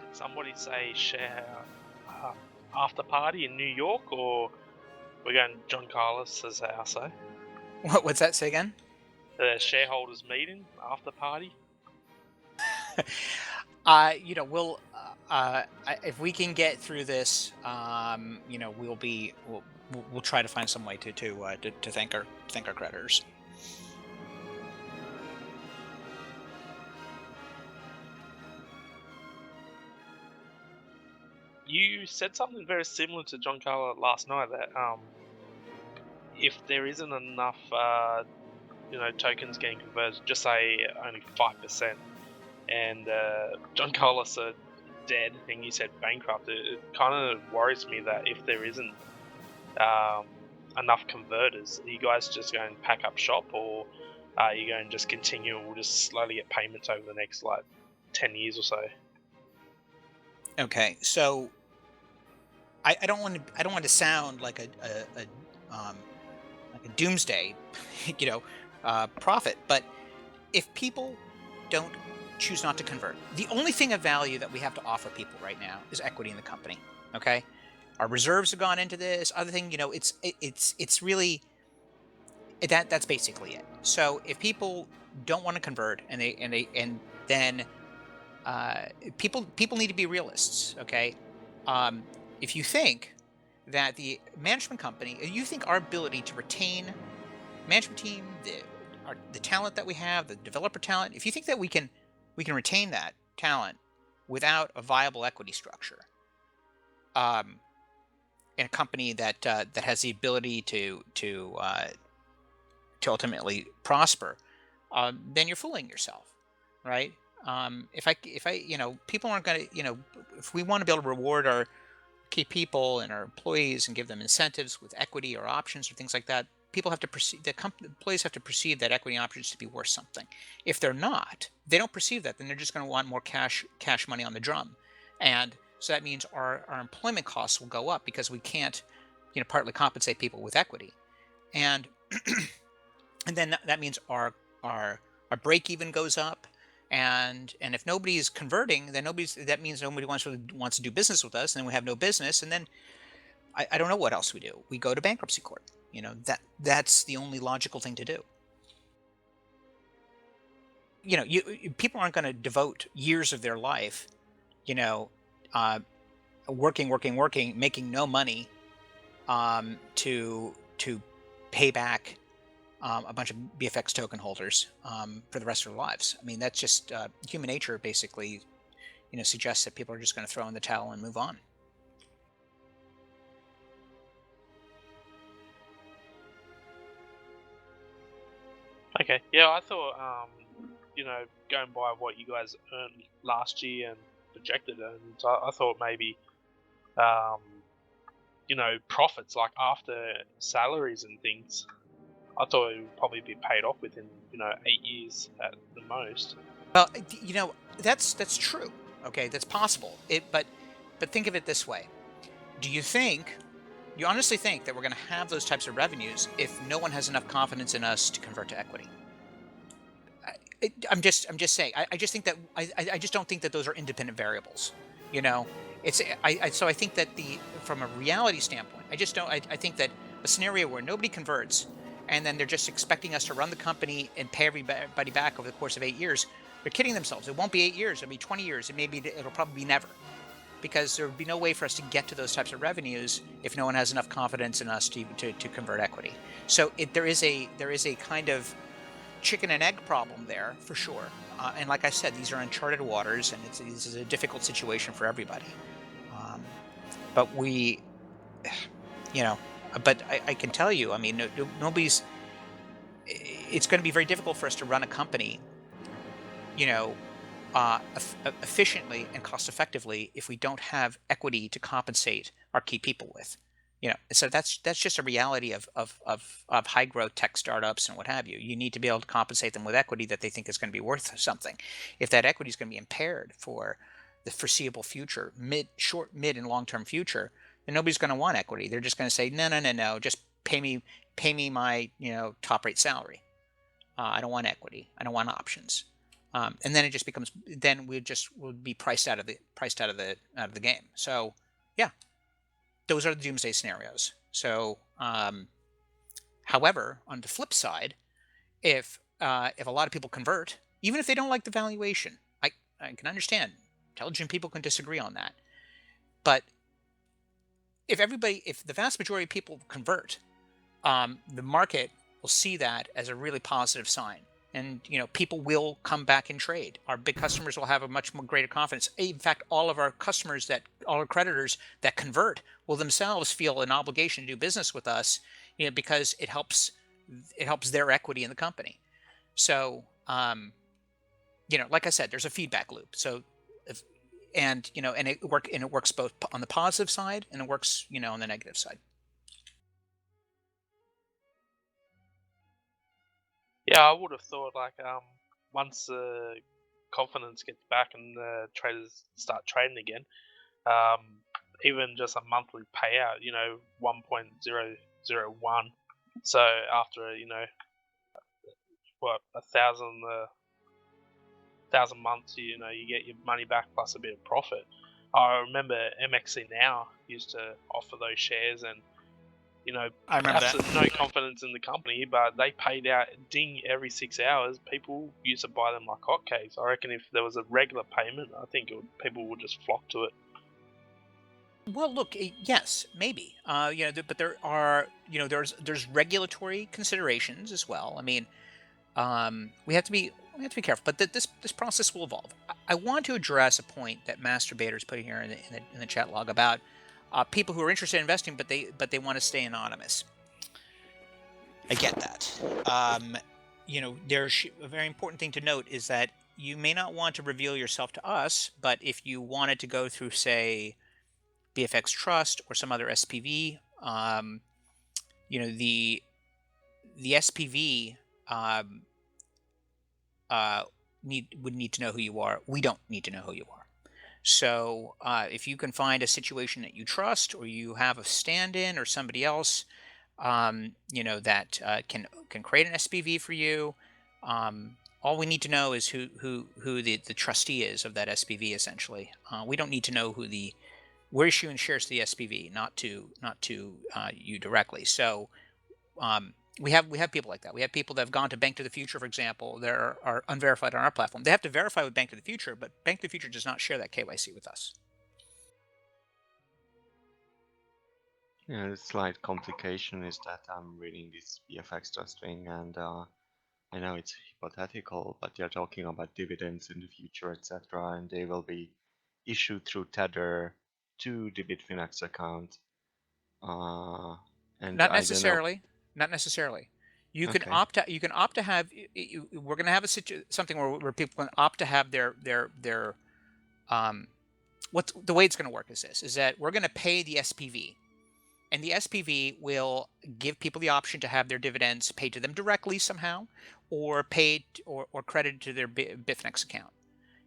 Did somebody say share after party in New York, or we're going to John Carlos's house? What's that? Say again? The shareholders meeting after party. We'll if we can get through this, we'll try to find some way to thank our creditors. You said something very similar to John Carlo last night, that if there isn't enough tokens getting converted, just say only 5%, and John Carlos are dead and you said bankrupt, it kind of worries me that if there isn't enough converters, are you guys just going to pack up shop, or are you going to just continue and we'll just slowly get payments over the next 10 years or so? Okay, so I don't want to sound like a doomsday prophet, but if people don't choose not to convert, the only thing of value that we have to offer people right now is equity in the company. Okay, our reserves have gone into this other thing. It's really that's basically it. So if people don't want to convert, and then people need to be realists. Okay, if you think that the management company, you think our ability to retain management team, the talent that we have, the developer talent, if you think that we can retain that talent without a viable equity structure, in a company that has the ability to ultimately prosper, then you're fooling yourself, right? If I, people aren't going to, if we want to be able to reward our key people and our employees and give them incentives with equity or options or things like that, people have to perceive employees have to perceive that equity options to be worth something. If they're not, they don't perceive that, then they're just going to want more cash money on the drum, and so that means our employment costs will go up because we can't, partly compensate people with equity, and and then that means our break even goes up, and if nobody's converting, then that means nobody wants to do business with us, and then we have no business, and then I don't know what else we do. We go to bankruptcy court. That's the only logical thing to do. People aren't going to devote years of their life, working, making no money, to pay back a bunch of BFX token holders for the rest of their lives. I mean, that's just human nature, basically, suggests that people are just going to throw in the towel and move on. Okay, yeah, I thought, going by what you guys earned last year and projected earnings, I thought maybe, profits, like after salaries and things, I thought it would probably be paid off within, 8 years at the most. Well, that's true. Okay, that's possible. But think of it this way: do you honestly think that we're going to have those types of revenues if no one has enough confidence in us to convert to equity? I'm just saying. I just think that I just don't think that those are independent variables. So I think that from a reality standpoint, I just don't. I think that a scenario where nobody converts, and then they're just expecting us to run the company and pay everybody back over the course of 8 years, they're kidding themselves. It won't be 8 years. It'll be 20 years. It'll probably be never, because there would be no way for us to get to those types of revenues if no one has enough confidence in us to convert equity. So there is a kind of chicken and egg problem there for sure. And like I said, these are uncharted waters, and this is a difficult situation for everybody. But but I can tell you, I mean, nobody's. It's going to be very difficult for us to run a company, efficiently and cost effectively if we don't have equity to compensate our key people with. So that's just a reality of high growth tech startups and what have you. You need to be able to compensate them with equity that they think is going to be worth something. If that equity is going to be impaired for the foreseeable future, short, mid, and long term future, then nobody's going to want equity. They're just going to say, no, just pay me my top rate salary. I don't want equity. I don't want options. And then it just becomes. Then we'll be priced out of the game. So yeah. Those are the doomsday scenarios. So, however, on the flip side, if a lot of people convert, even if they don't like the valuation, I can understand. Intelligent people can disagree on that. But if the vast majority of people convert, the market will see that as a really positive sign. And people will come back and trade. Our big customers will have a much more greater confidence. In fact, all our creditors that convert will themselves feel an obligation to do business with us, because it helps their equity in the company. So, like I said, there's a feedback loop. So, and it works both on the positive side and it works, on the negative side. Yeah, I would have thought once the confidence gets back and the traders start trading again, even just a monthly payout, 1.001. So after 1,000 months, you get your money back plus a bit of profit. I remember MXC Now used to offer those shares, and I remember absolutely no confidence in the company, but they paid out ding every 6 hours. People used to buy them like hotcakes. I reckon if there was a regular payment, I think people would just flock to it. Well, look, yes, maybe. But there are, there's regulatory considerations as well. I mean, we have to be careful. But this process will evolve. I want to address a point that Masturbator is putting here in the chat log about people who are interested in investing, but they want to stay anonymous. I get that. There's a very important thing to note is that you may not want to reveal yourself to us, but if you wanted to go through, say, BFX Trust or some other SPV, the SPV would need to know who you are. We don't need to know who you are. So if you can find a situation that you trust, or you have a stand-in or somebody else, that can create an SPV for you, all we need to know is who the trustee is of that SPV. Essentially, we don't need to know who we're issuing shares to the SPV, not to you directly. So we have people like that. We have people that have gone to Bank to the Future, for example. They are unverified on our platform. They have to verify with Bank to the Future, but Bank to the Future does not share that KYC with us. Yeah, the slight complication is that I'm reading this BFX Trust thing, and I know it's hypothetical, but they're talking about dividends in the future, etc., and they will be issued through Tether to the Bitfinex account. And Not I don't know. necessarily. Not necessarily. You can Okay. opt out. You can opt to have. We're going to have something where people can opt to have their what's the way it's going to work is that we're going to pay the SPV, and the SPV will give people the option to have their dividends paid to them directly somehow, or paid or credited to their Bitfinex account.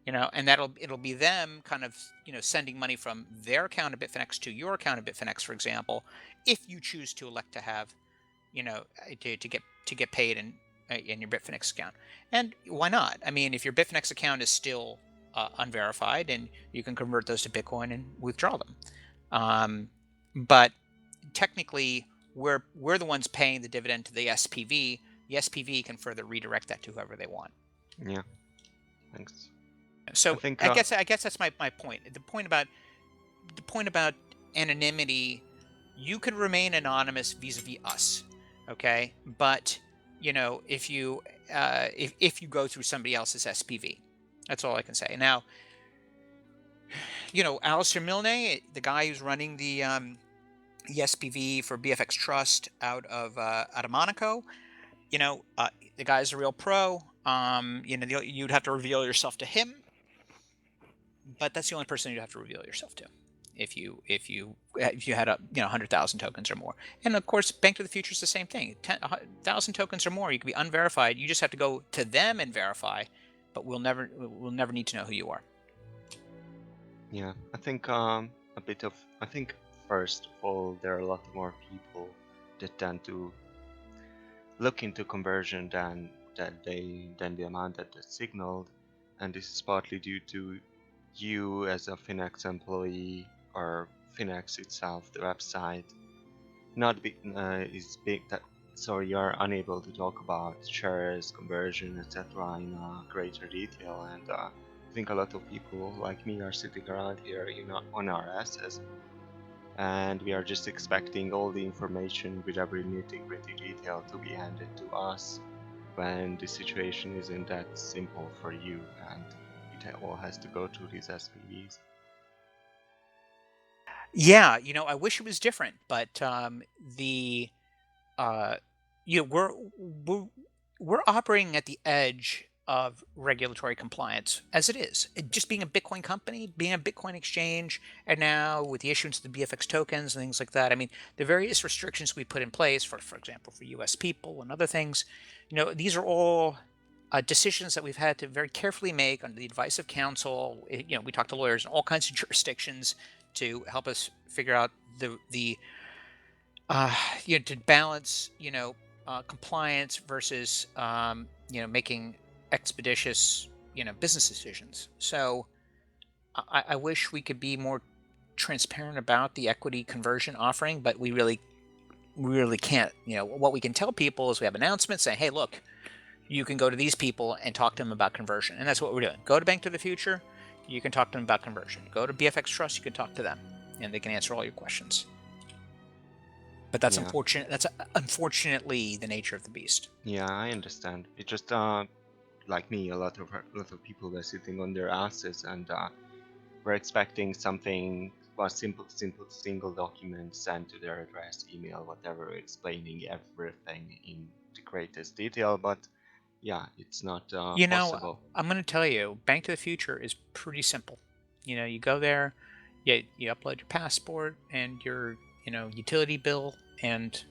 And it'll be them kind of sending money from their account of Bitfinex to your account of Bitfinex, for example, if you choose to elect to have to get paid in your Bitfinex account. And why not? I mean, if your Bitfinex account is still unverified, and you can convert those to Bitcoin and withdraw them. But technically, we're the ones paying the dividend to the SPV. The SPV can further redirect that to whoever they want. Yeah. Thanks. So I guess that's my point. The point about anonymity, you can remain anonymous vis-a-vis us, okay? But if you go through somebody else's SPV, that's all I can say. Now, Alistair Milne, the guy who's running the SPV for BFX Trust out of Monaco, the guy's a real pro. You'd have to reveal yourself to him, but that's the only person you'd have to reveal yourself to if you had 100,000 tokens or more. And of course, Bank to the Future is the same thing. 1,000 tokens or more, you can be unverified. You just have to go to them and verify, but we'll never need to know who you are. Yeah, I think I think first of all, there are a lot more people that tend to look into conversion than the amount that is signaled, and this is partly due to you as a Finex employee, or Finex itself, the website, is big that so you're unable to talk about shares, conversion, etc. in greater detail, and I think a lot of people like me are sitting around here on our asses, and we are just expecting all the information with every nitty-gritty detail to be handed to us, when the situation isn't that simple for you, and it all has to go through these SPVs. Yeah, I wish it was different, but we're operating at the edge of regulatory compliance as it is. Just being a Bitcoin company, being a Bitcoin exchange, and now with the issuance of the BFX tokens and things like that. I mean, the various restrictions we put in place, for example, for U.S. people and other things, these are all decisions that we've had to very carefully make under the advice of counsel. We talk to lawyers in all kinds of jurisdictions to help us figure out the to balance compliance versus making expeditious business decisions. So I wish we could be more transparent about the equity conversion offering, but we really can't. What we can tell people is we have announcements saying, hey, look, you can go to these people and talk to them about conversion, and that's what we're doing. Go to Bank to the Future, you can talk to them about conversion. Go to BFX Trust, you can talk to them, and they can answer all your questions. But that's unfortunate. That's unfortunately the nature of the beast. Yeah, I understand. It just like me, a lot of people were sitting on their asses, and were expecting something, a simple single document sent to their address, email, whatever, explaining everything in the greatest detail. But yeah, it's not You know, possible. I'm going to tell you, Bank to the Future is pretty simple. You go there, you upload your passport and your, utility bill, and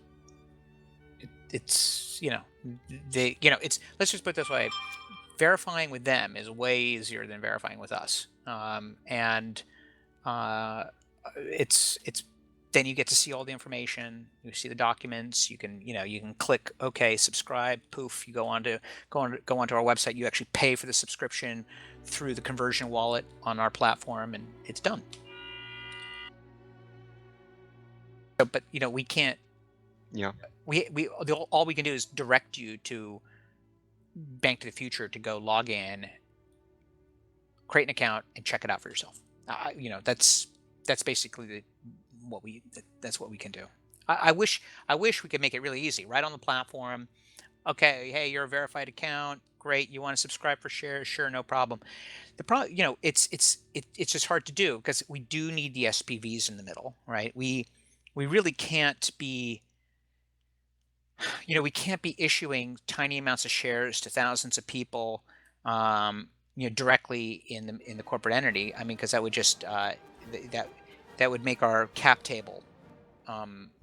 it's, it's, let's just put it this way, verifying with them is way easier than verifying with us. And it's then you get to see all the information, you see the documents, you can click okay, subscribe, poof, you go onto our website, you actually pay for the subscription through the conversion wallet on our platform, and it's done. So, but we can't, Yeah. all we can do is direct you to Bank to the Future to go log in, create an account, and check it out for yourself. That's basically that's what we can do. I wish we could make it really easy, right on the platform. Okay, hey, you're a verified account. Great, you want to subscribe for shares? Sure, no problem. The problem, it's just hard to do because we do need the SPVs in the middle, right? We really can't be, we can't be issuing tiny amounts of shares to thousands of people, directly in the corporate entity. I mean, because that would just that would make our cap table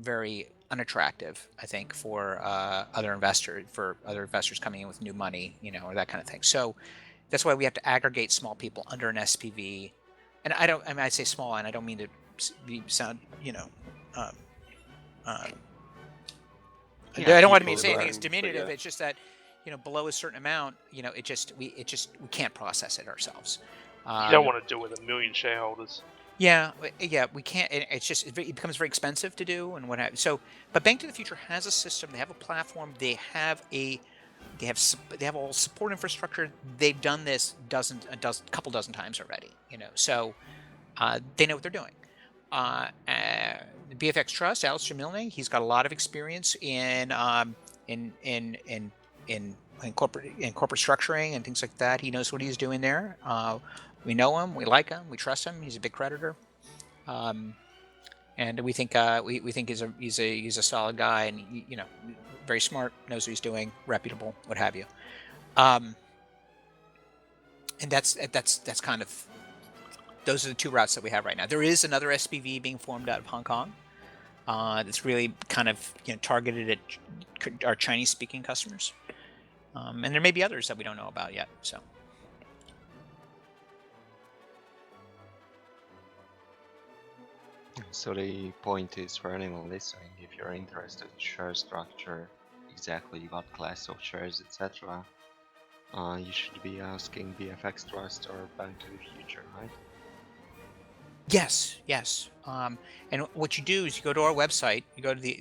very unattractive, I think, for other investors coming in with new money, or that kind of thing. So that's why we have to aggregate small people under an SPV. And I say small, and I don't mean to sound, I don't want to say anything. It's diminutive. It's just that, below a certain amount, we can't process it ourselves. You don't want to do it with 1 million shareholders. Yeah, we can't. It's just it becomes very expensive to do and what have you. So, but Bank to the Future has a system. They have a platform. They have all support infrastructure. They've done this a couple dozen times already. So they know what they're doing. The BFX Trust, Alistair Milne, he's got a lot of experience in corporate structuring and things like that. He knows what he's doing there. We know him, we like him, we trust him. He's a big creditor, and we think he's a solid guy, and very smart, knows what he's doing, reputable, what have you. And that's kind of, those are the two routes that we have right now. There is another SPV being formed out of Hong Kong that's really kind of targeted at our Chinese-speaking customers, and there may be others that we don't know about yet. So the point is, for anyone listening, if you're interested in share structure, exactly what class of shares, etc., you should be asking BFX Trust or Bank to the Future, right? Yes. And what you do is you go to our website,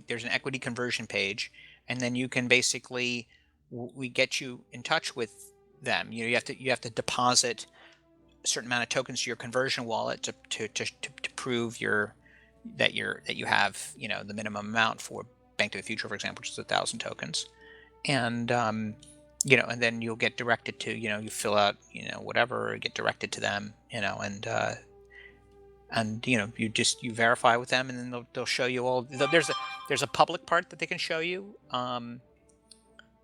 there's an equity conversion page, and then you can basically, we get you in touch with them. You have to deposit a certain amount of tokens to your conversion wallet to prove that you have the minimum amount for Bank to the Future, for example, which is 1,000 tokens, and and then you'll get directed to you fill out whatever, get directed to them, and you verify with them, and then they'll show you all. There's a public part that they can show you,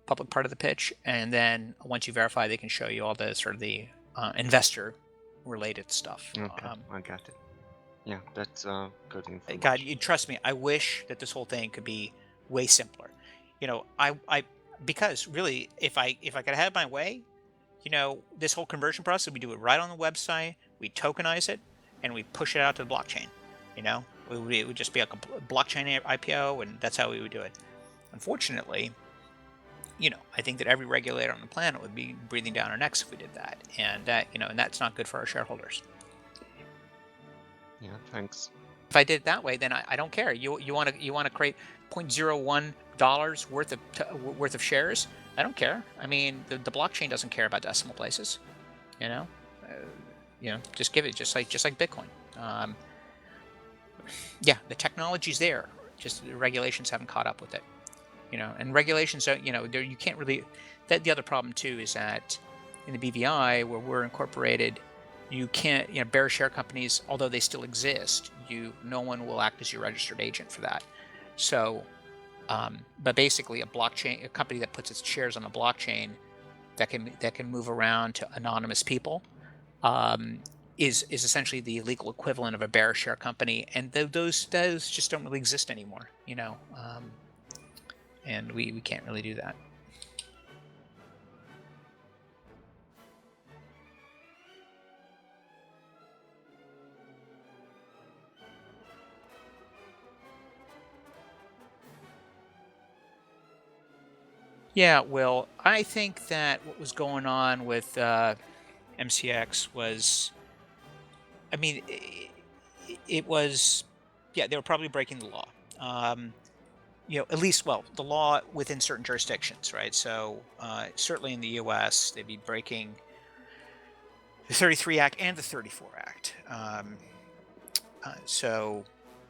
public part of the pitch, and then once you verify, they can show you all the sort of the investor related stuff. Okay, I got it. Yeah, that's good information. God, you trust me. I wish that this whole thing could be way simpler. Because really, if I could have my way, this whole conversion process, we do it right on the website, we tokenize it, and we push it out to the blockchain. It would just be like a blockchain IPO, and that's how we would do it. Unfortunately, I think that every regulator on the planet would be breathing down our necks if we did that, and that's not good for our shareholders. Yeah, thanks. If I did it that way, then I don't care. You want to create $0.01 worth of shares? I don't care. I mean, the blockchain doesn't care about decimal places. Just give it, just like Bitcoin. The technology's there. Just the regulations haven't caught up with it. And regulations don't. You can't really. The other problem too is that in the BVI, where we're incorporated, you can't. Bearer share companies, although they still exist, no one will act as your registered agent for that. So, but basically, a company that puts its shares on a blockchain that can move around to anonymous people is essentially the legal equivalent of a bearer share company, and those just don't really exist anymore, and we can't really do that. Yeah, well, I think that what was going on with MCX was, I mean, it was, yeah, they were probably breaking the law. At least, well, the law within certain jurisdictions, right? So certainly in the U.S., they'd be breaking the 33 Act and the 34 Act.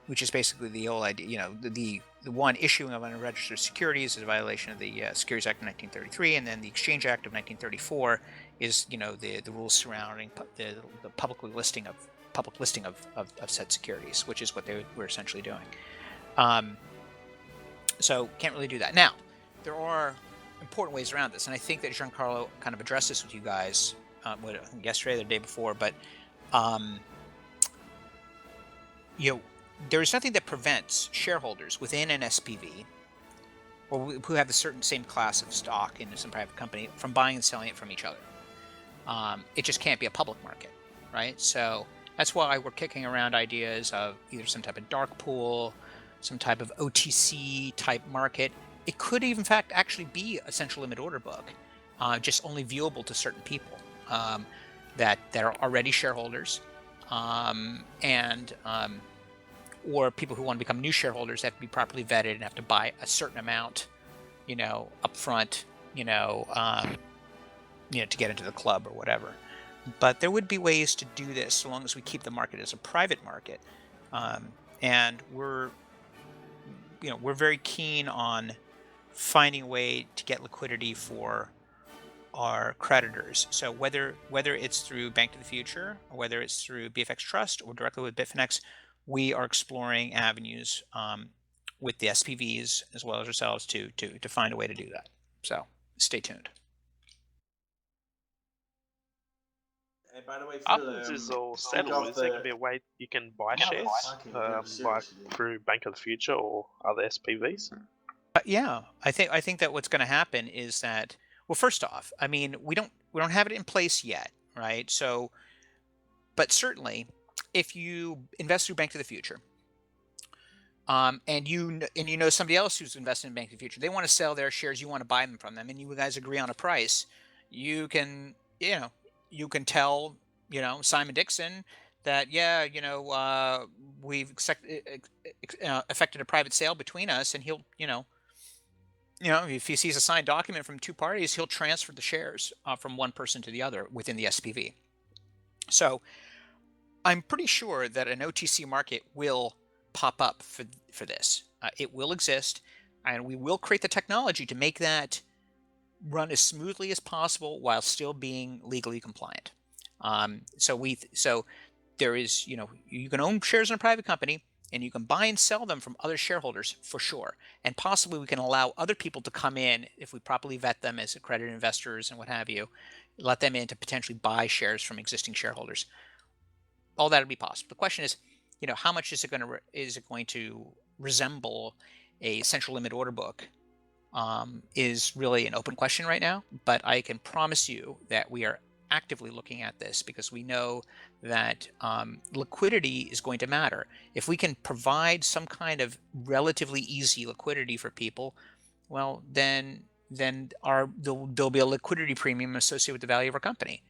Which is basically the old idea, the one, issuing of unregistered securities is a violation of the Securities Act of 1933, and then the Exchange Act of 1934 is, the rules surrounding the public listing of said securities, which is what they were essentially doing. So can't really do that. Now, there are important ways around this, and I think that Giancarlo kind of addressed this with you guys yesterday or the day before, but there is nothing that prevents shareholders within an SPV or who have the same class of stock in some private company from buying and selling it from each other. It just can't be a public market, right? So that's why we're kicking around ideas of either some type of dark pool, some type of OTC type market. It could even, in fact, actually be a central limit order book, just only viewable to certain people that are already shareholders, or people who want to become new shareholders have to be properly vetted and have to buy a certain amount, upfront, to get into the club or whatever. But there would be ways to do this so long as we keep the market as a private market, and we're very keen on finding a way to get liquidity for our creditors. So whether it's through Bank to the Future, or whether it's through BFX Trust or directly with Bitfinex, we are exploring avenues with the SPVs as well as ourselves to find a way to do that. So stay tuned. And by the way, Phil, after this is all settled, is there going to be a way you can buy shares through Bank of the Future or other SPVs? Yeah, I think that what's going to happen is that, well, first off, I mean, we don't have it in place yet, right? So, but certainly, if you invest through Bank to the Future, and you know somebody else who's invested in Bank to the Future, they want to sell their shares, you want to buy them from them, and you guys agree on a price, you can tell Simon Dixon that we've effected a private sale between us, and he'll if he sees a signed document from two parties, he'll transfer the shares from one person to the other within the SPV. So I'm pretty sure that an OTC market will pop up for this. It will exist, and we will create the technology to make that run as smoothly as possible while still being legally compliant. So there is, you can own shares in a private company, and you can buy and sell them from other shareholders for sure. And possibly we can allow other people to come in if we properly vet them as accredited investors and what have you, let them in to potentially buy shares from existing shareholders. All that would be possible. The question is, how much is it going to resemble a central limit order book? Is really an open question right now. But I can promise you that we are actively looking at this because we know that liquidity is going to matter. If we can provide some kind of relatively easy liquidity for people, well, then there'll be a liquidity premium associated with the value of our company.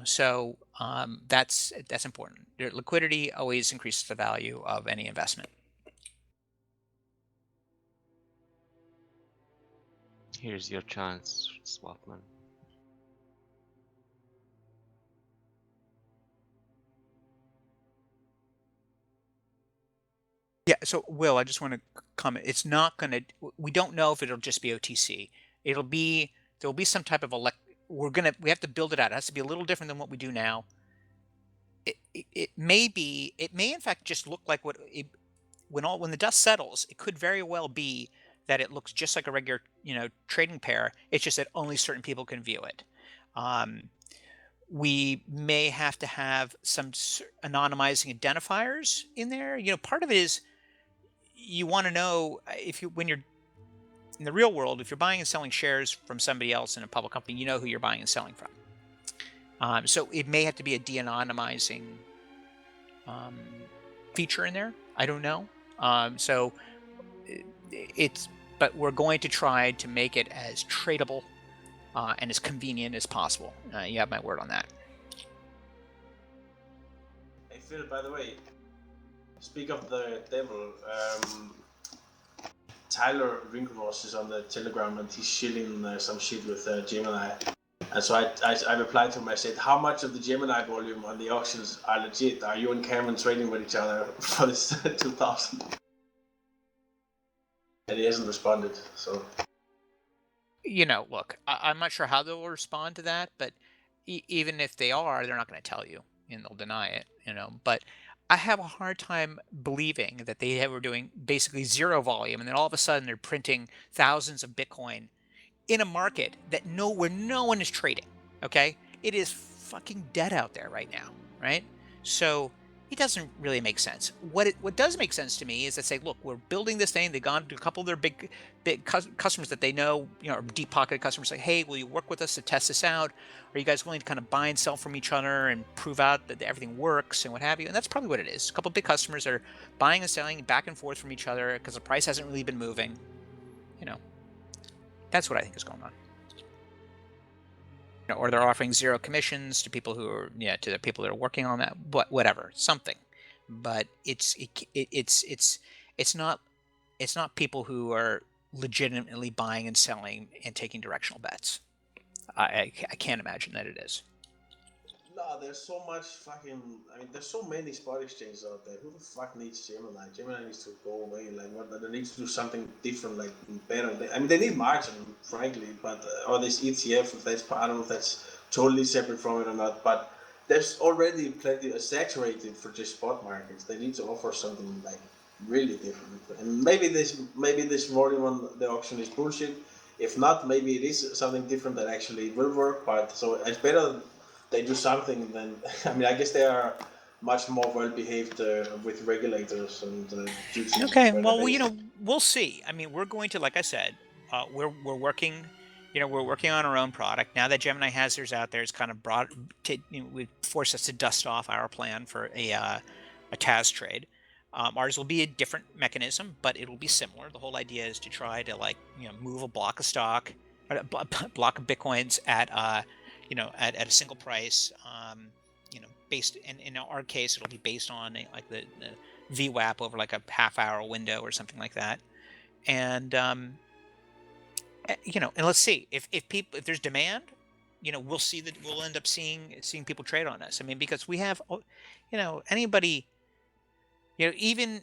So that's important. Liquidity always increases the value of any investment. Here's your chance, Swapman. Yeah, so Will, I just want to comment. It's not going to, we don't know if it'll just be OTC. There'll be some type of we have to build it out. It has to be a little different than what we do now. It may in fact just look like when the dust settles, it could very well be that it looks just like a regular, trading pair. It's just that only certain people can view it. We may have to have some anonymizing identifiers in there. Part of it is you want to know when you're in the real world, if you're buying and selling shares from somebody else in a public company, you know who you're buying and selling from. So it may have to be a de-anonymizing feature in there. I don't know. But we're going to try to make it as tradable and as convenient as possible. You have my word on that. Hey Phil, by the way, speak of the devil. Tyler Winklevoss is on the Telegram and he's shilling some shit with Gemini. And so I replied to him. I said, "How much of the Gemini volume on the auctions are legit? Are you and Cameron trading with each other for this 2000?" And he hasn't responded. So, look, I'm not sure how they'll respond to that, but even if they are, they're not going to tell you, and they'll deny it. But I have a hard time believing that they were doing basically zero volume, and then all of a sudden they're printing thousands of Bitcoin in a market where no one is trading. Okay, it is fucking dead out there right now, right? So it doesn't really make sense. What does make sense to me is that say, look, we're building this thing. They've gone to a couple of their big customers that they know, deep pocketed customers, like, hey, will you work with us to test this out? Are you guys willing to kind of buy and sell from each other and prove out that everything works and what have you? And that's probably what it is. A couple of big customers that are buying and selling back and forth from each other because the price hasn't really been moving. That's what I think is going on. Or they're offering zero commissions to people who are to the people that are working on that, but whatever, something. But it's not people who are legitimately buying and selling and taking directional bets. I can't imagine that it is. no, there's so much fucking. I mean, there's so many spot exchanges out there. Who the fuck needs Gemini? Gemini needs to go away. Like, what? They need to do something different, like better. They need margin, frankly, but or this ETF. If that's, I don't know if that's totally separate from it or not. But there's already plenty saturated for just spot markets. They need to offer something like really different. And maybe this volume on the auction is bullshit. If not, maybe it is something different that actually will work. But so it's better they do something, then I guess they are much more well behaved with regulators and duties. Okay, well, we'll see. We're going to, like I said, we're working. We're working on our own product now that Gemini has theirs out there. It's kind of we forced us to dust off our plan for a TAS trade. Ours will be a different mechanism, but it'll be similar. The whole idea is to try to move a block of stock, or a block of Bitcoins at at a single price, based in our case, it'll be based on the VWAP over like a half-hour window or something like that, and and let's see if there's demand, we'll see that we'll end up seeing people trade on us. Because we have, anybody, even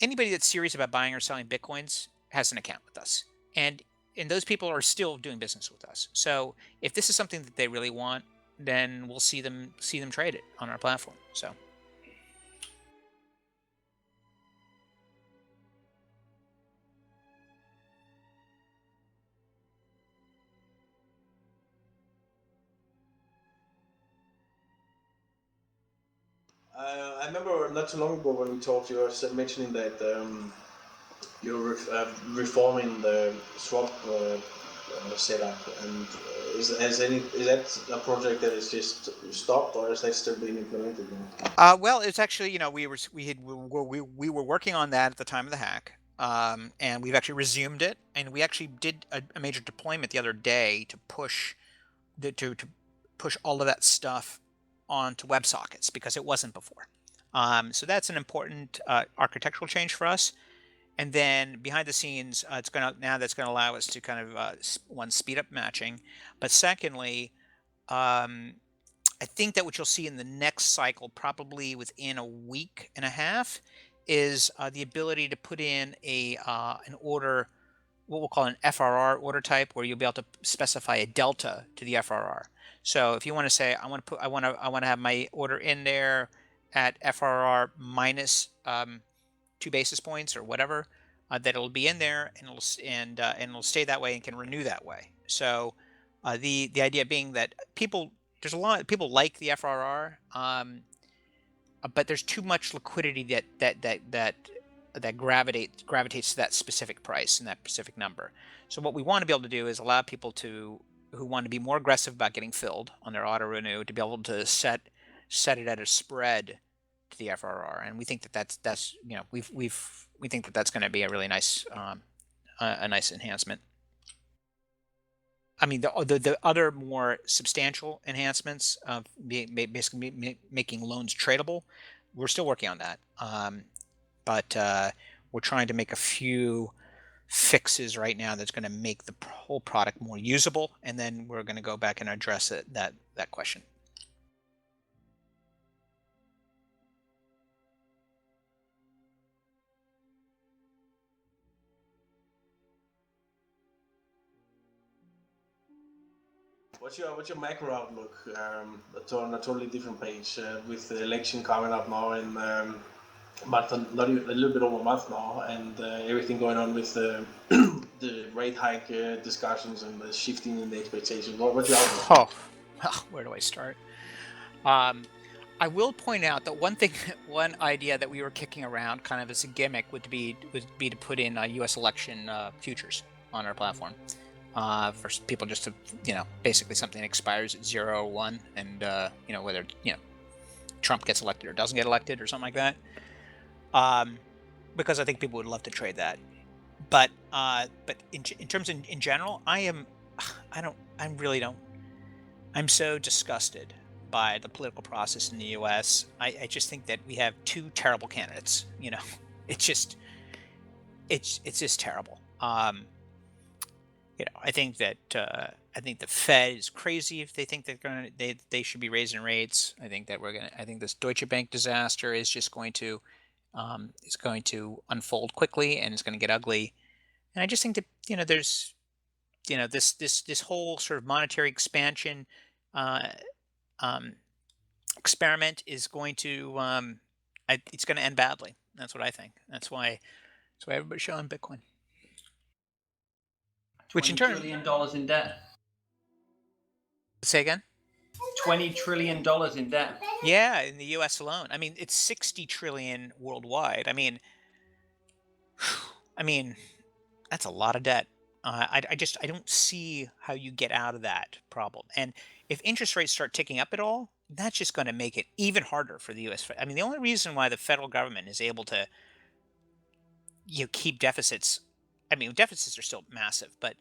anybody that's serious about buying or selling Bitcoins has an account with us, and those people are still doing business with us. So if this is something that they really want, then we'll see them trade it on our platform. So. I remember not too long ago when we talked, you were mentioning that you're reforming the swap setup, and is that a project that is just stopped, or is that still being implemented now? Well, it's actually, we were working on that at the time of the hack, and we've actually resumed it, and we actually did a major deployment the other day to push all of that stuff onto WebSockets because it wasn't before. So that's an important architectural change for us. And then behind the scenes, that's going to allow us to kind of one, speed up matching, but secondly, I think that what you'll see in the next cycle, probably within a week and a half, is the ability to put in an order, what we'll call an FRR order type, where you'll be able to specify a delta to the FRR. So if you want to say, I want to have my order in there at FRR minus 2 basis points or whatever, that it'll be in there and it'll stay that way and can renew that way. So the idea being that there's a lot of people like the FRR, but there's too much liquidity that gravitates to that specific price and that specific number. So what we want to be able to do is allow people who want to be more aggressive about getting filled on their auto renew to be able to set it at a spread to the FRR, and we think that's we think that that's going to be a really nice a nice enhancement. I mean, the other more substantial enhancements of basically making loans tradable, we're still working on that. But we're trying to make a few fixes right now that's going to make the whole product more usable, and then we're going to go back and address that question. What's your macro outlook on a totally different page with the election coming up now in not even, a little bit over a month now, and everything going on with the rate hike discussions and the shifting in the expectations? What's your outlook? Where do I start? I will point out that one idea that we were kicking around kind of as a gimmick would be to put in U.S. election futures on our platform. For people just to, basically something that expires at 0 or 1, and whether Trump gets elected or doesn't get elected or something like that, because I think people would love to trade that. But in terms in general, I'm so disgusted by the political process in the U.S. I just think that we have two terrible candidates. It's just terrible. I think that the Fed is crazy if they think they should be raising rates. I think this Deutsche Bank disaster is just going to unfold quickly, and it's going to get ugly. And I just think that there's this whole sort of monetary expansion experiment is going to it's going to end badly. That's what I think. That's why everybody's showing Bitcoin. Which in turn, $20 trillion in debt. Say again? $20 trillion in debt. Yeah, in the U.S. alone. I mean, it's 60 trillion worldwide. I mean, that's a lot of debt. I don't see how you get out of that problem. And if interest rates start ticking up at all, that's just going to make it even harder for the U.S. I mean, the only reason why the federal government is able to keep deficits. I mean, deficits are still massive, but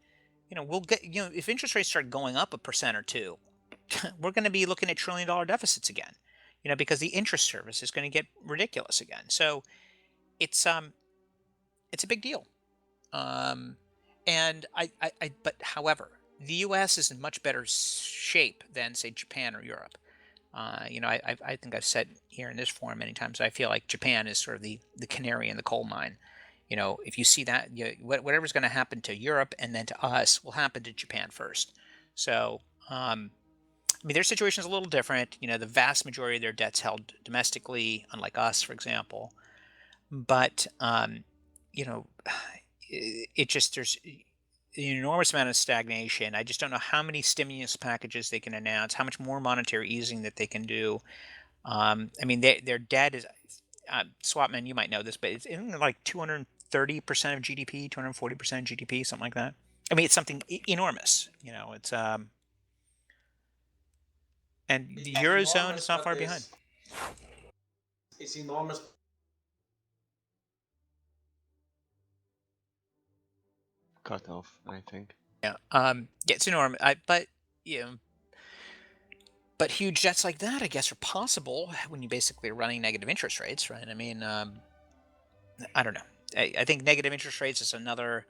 we'll get if interest rates start going up 1% or 2%, we're going to be looking at $1 trillion deficits again. Because the interest service is going to get ridiculous again. So it's a big deal. And but however, the U.S. is in much better shape than say Japan or Europe. I think I've said here in this forum many times, I feel like Japan is sort of the canary in the coal mine. If you see that, whatever's going to happen to Europe and then to us will happen to Japan first. So, their situation is a little different. The vast majority of their debt's held domestically, unlike us, for example. But, there's an enormous amount of stagnation. I just don't know how many stimulus packages they can announce, how much more monetary easing that they can do. Their debt is, Swapman, you might know this, but it's in like 230% of GDP, 240% of GDP, something like that. It's something enormous. It's and the Eurozone is not far behind. It's enormous. Cut off, I think. Yeah. It's enormous. But huge debts like that, I guess, are possible when you basically are running negative interest rates, right? I don't know. I think negative interest rates is another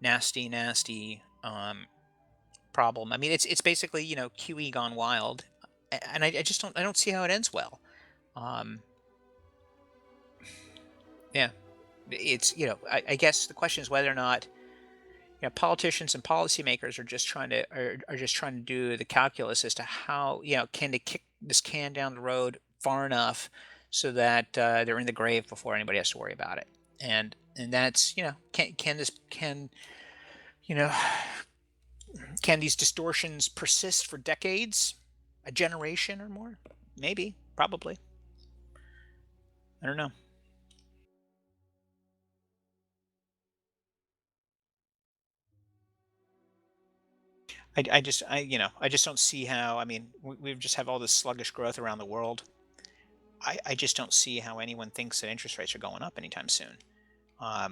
nasty problem. It's basically QE gone wild, and I don't see how it ends well. Yeah, it's I guess the question is whether or not politicians and policymakers are just trying to do the calculus as to how can they kick this can down the road far enough so that they're in the grave before anybody has to worry about it. and that's, you know can these distortions persist for decades, a generation or more? Maybe, probably. I don't know. I just don't see how. I mean, we just have all this sluggish growth around the world. I just don't see how anyone thinks that interest rates are going up anytime soon. I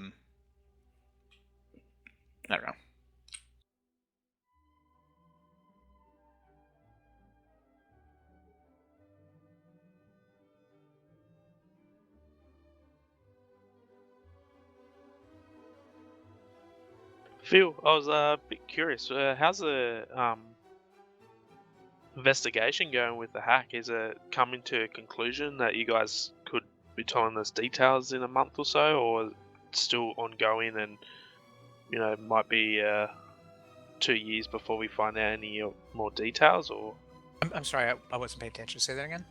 don't know. Phil, I was a bit curious. How's the investigation going with the hack? Is it coming to a conclusion that you guys could be telling us details in a month or so, or it's still ongoing and might be 2 years before we find out any more details? Or I'm sorry, I wasn't paying attention. Say that again.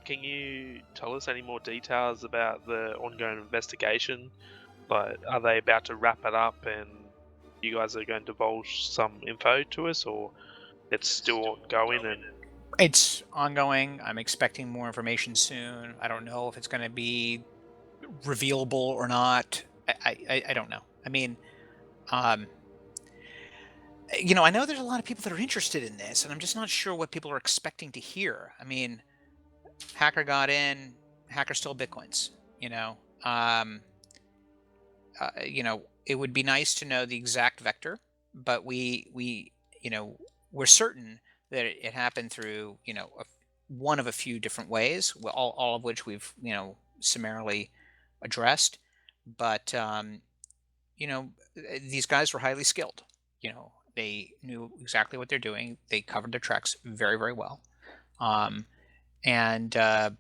can you tell us any more details about the ongoing investigation? Like, are they about to wrap it up and you guys are going to divulge some info to us, or it's still ongoing? And It's ongoing. I'm expecting more information soon. I don't know if it's going to be revealable or not. I don't know. I mean, I know there's a lot of people that are interested in this, and I'm just not sure what people are expecting to hear. I mean, hacker got in, hacker stole Bitcoins. It would be nice to know the exact vector, but we're certain that it happened through one of a few different ways, all of which we've summarily addressed. But these guys were highly skilled. They knew exactly what they're doing. They covered their tracks very, very well. And there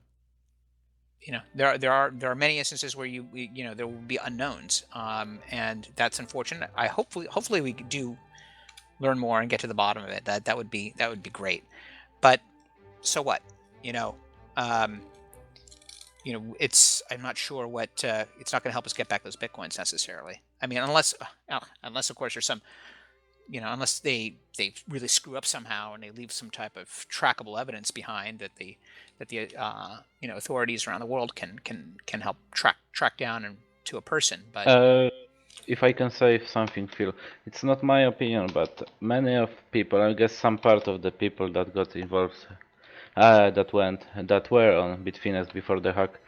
are many instances where there will be unknowns, and that's unfortunate. Hopefully we do learn more and get to the bottom of it. That would be great. But so what? I'm not sure what. It's not going to help us get back those Bitcoins necessarily. I mean, unless of course there's some, unless they really screw up somehow and they leave some type of trackable evidence behind that the authorities around the world can help track down and to a person. But if I can say something, Phil, it's not my opinion, but many of people, I guess some part of the people that got involved, that were on Bitfinex before the hack,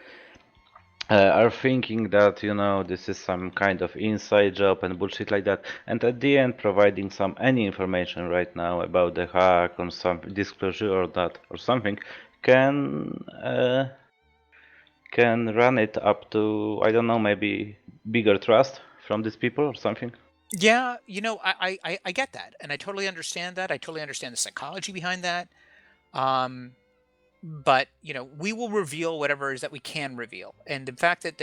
are thinking that this is some kind of inside job and bullshit like that, and at the end providing any information right now about the hack or some disclosure or that or something can run it up to, I don't know, maybe bigger trust from these people or something. Yeah, I get that, and I totally understand that. I totally understand the psychology behind that. But we will reveal whatever it is that we can reveal, and the fact that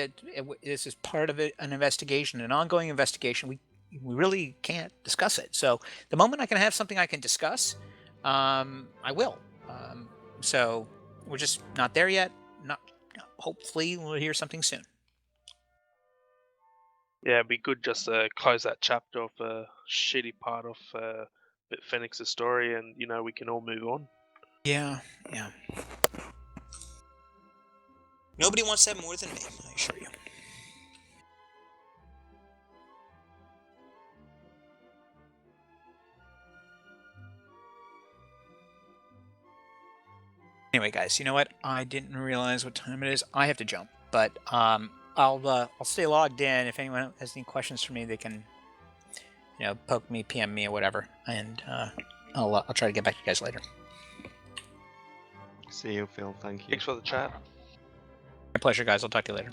this is part of an investigation, an ongoing investigation, we really can't discuss it. So the moment I can have something I can discuss, I will. So we're just not there yet. Not. Hopefully, we'll hear something soon. yeah, it'd be good just to close that chapter of a shitty part of Bitfinex's story, and we can all move on. Yeah. Nobody wants that more than me, I assure you. Anyway, guys, you know what? I didn't realize what time it is. I have to jump, but I'll stay logged in. If anyone has any questions for me, they can poke me, PM me, or whatever, and I'll try to get back to you guys later. See you, Phil. Thank you. Thanks for the chat. My pleasure, guys. I'll talk to you later.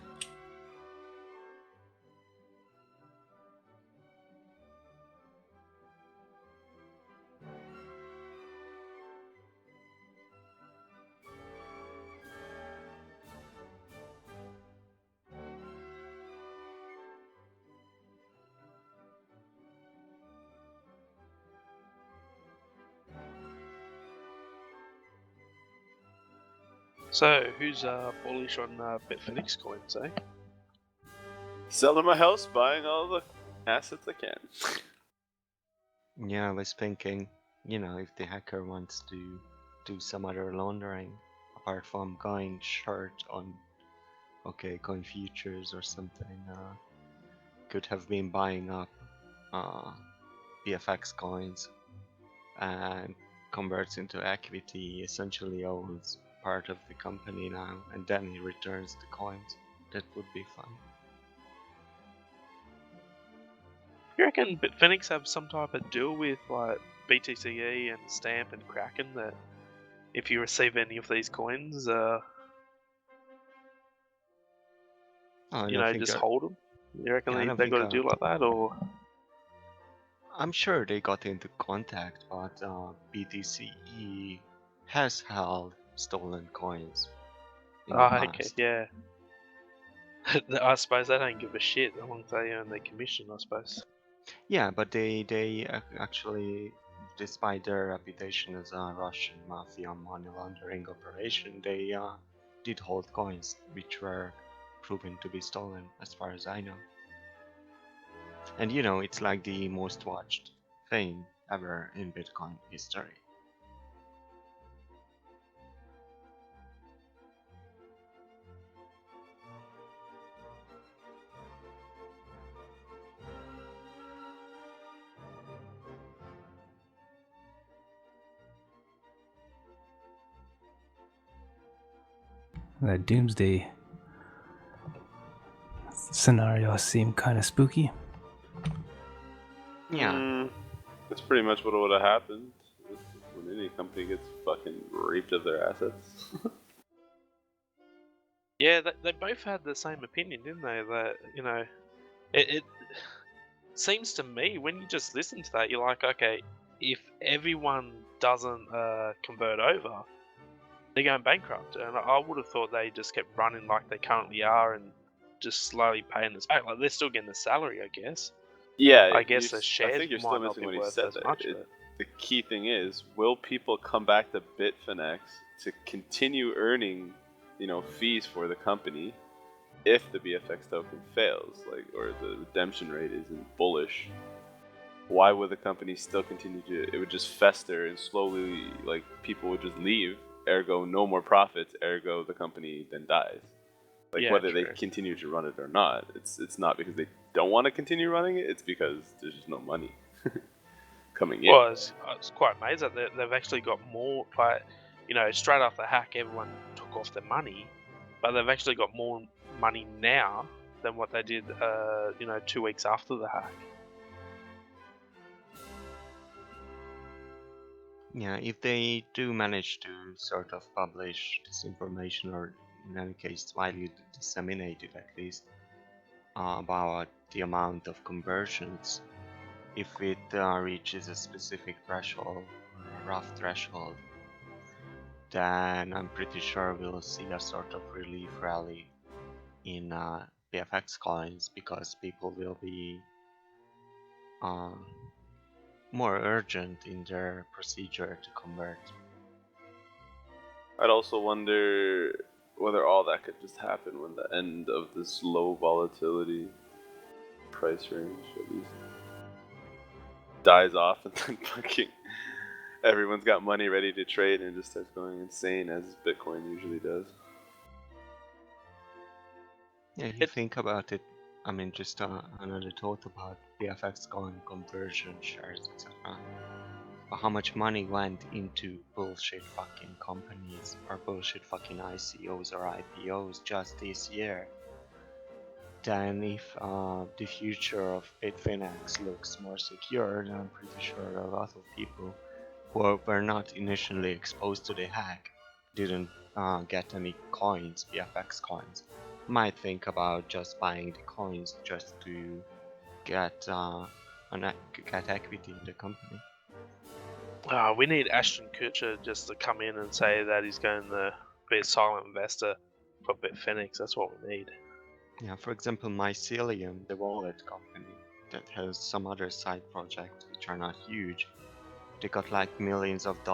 So, who's bullish on Bitfinex coins, eh? Selling my house, buying all the assets I can. Yeah, I was thinking, if the hacker wants to do some other laundering, apart from going short on, coin futures or something, could have been buying up BFX coins and converts into equity, essentially owns part of the company now, and then he returns the coins. That would be fun. You reckon Bitfinex have some type of deal with like BTCE and Stamp and Kraken that if you receive any of these coins, just hold them? You reckon they got a deal like that, or? I'm sure they got into contact, but BTCE has held stolen coins. Okay, yeah. I suppose they don't give a shit as long as they earn their commission, I suppose. Yeah, but they actually, despite their reputation as a Russian mafia money laundering operation, they did hold coins which were proven to be stolen, as far as I know. And it's like the most watched thing ever in Bitcoin history. That doomsday scenario seemed kind of spooky. Yeah. That's pretty much what would have happened when any company gets fucking raped of their assets. Yeah, they both had the same opinion, didn't they? That, it seems to me, when you just listen to that, you're like, okay, if everyone doesn't convert over, they're going bankrupt. And I would have thought they just kept running like they currently are and just slowly paying this back. Like, they're still getting the salary, I guess. Yeah, I guess the shares I think you're still might not missing be what he worth said as there. much. The key thing is, will people come back to Bitfinex to continue earning, fees for the company if the BFX token fails, or the redemption rate isn't bullish? Why would the company still continue to? It would just fester and slowly, people would just leave. Ergo, no more profits. Ergo, the company then dies. Whether they continue to run it or not, it's not because they don't want to continue running it. It's because there's just no money coming in. Well, it's quite amazing that they've actually got more. Straight after the hack, everyone took off their money, but they've actually got more money now than what they did, 2 weeks after the hack. Yeah, if they do manage to sort of publish this information, or in any case widely disseminate it at least, about the amount of conversions, if it reaches a specific threshold, a rough threshold, then I'm pretty sure we'll see a sort of relief rally in BFX coins, because people will be more urgent in their procedure to convert. I'd also wonder whether all that could just happen when the end of this low volatility price range at least dies off, and then fucking everyone's got money ready to trade and it just starts going insane as Bitcoin usually does. Yeah, if you think about it, I mean, just another thought about BFX coin conversion shares, etc. But how much money went into bullshit fucking companies, or bullshit fucking ICOs or IPOs just this year? Then if the future of Bitfinex looks more secure, then I'm pretty sure a lot of people who were not initially exposed to the hack, didn't get any coins, BFX coins, might think about just buying the coins just to get equity in the company. We need Ashton Kutcher just to come in and say that he's going to be a silent investor for Bitfinex. That's what we need. Yeah, for example, Mycelium, the wallet company that has some other side projects which are not huge, they got like millions of dollars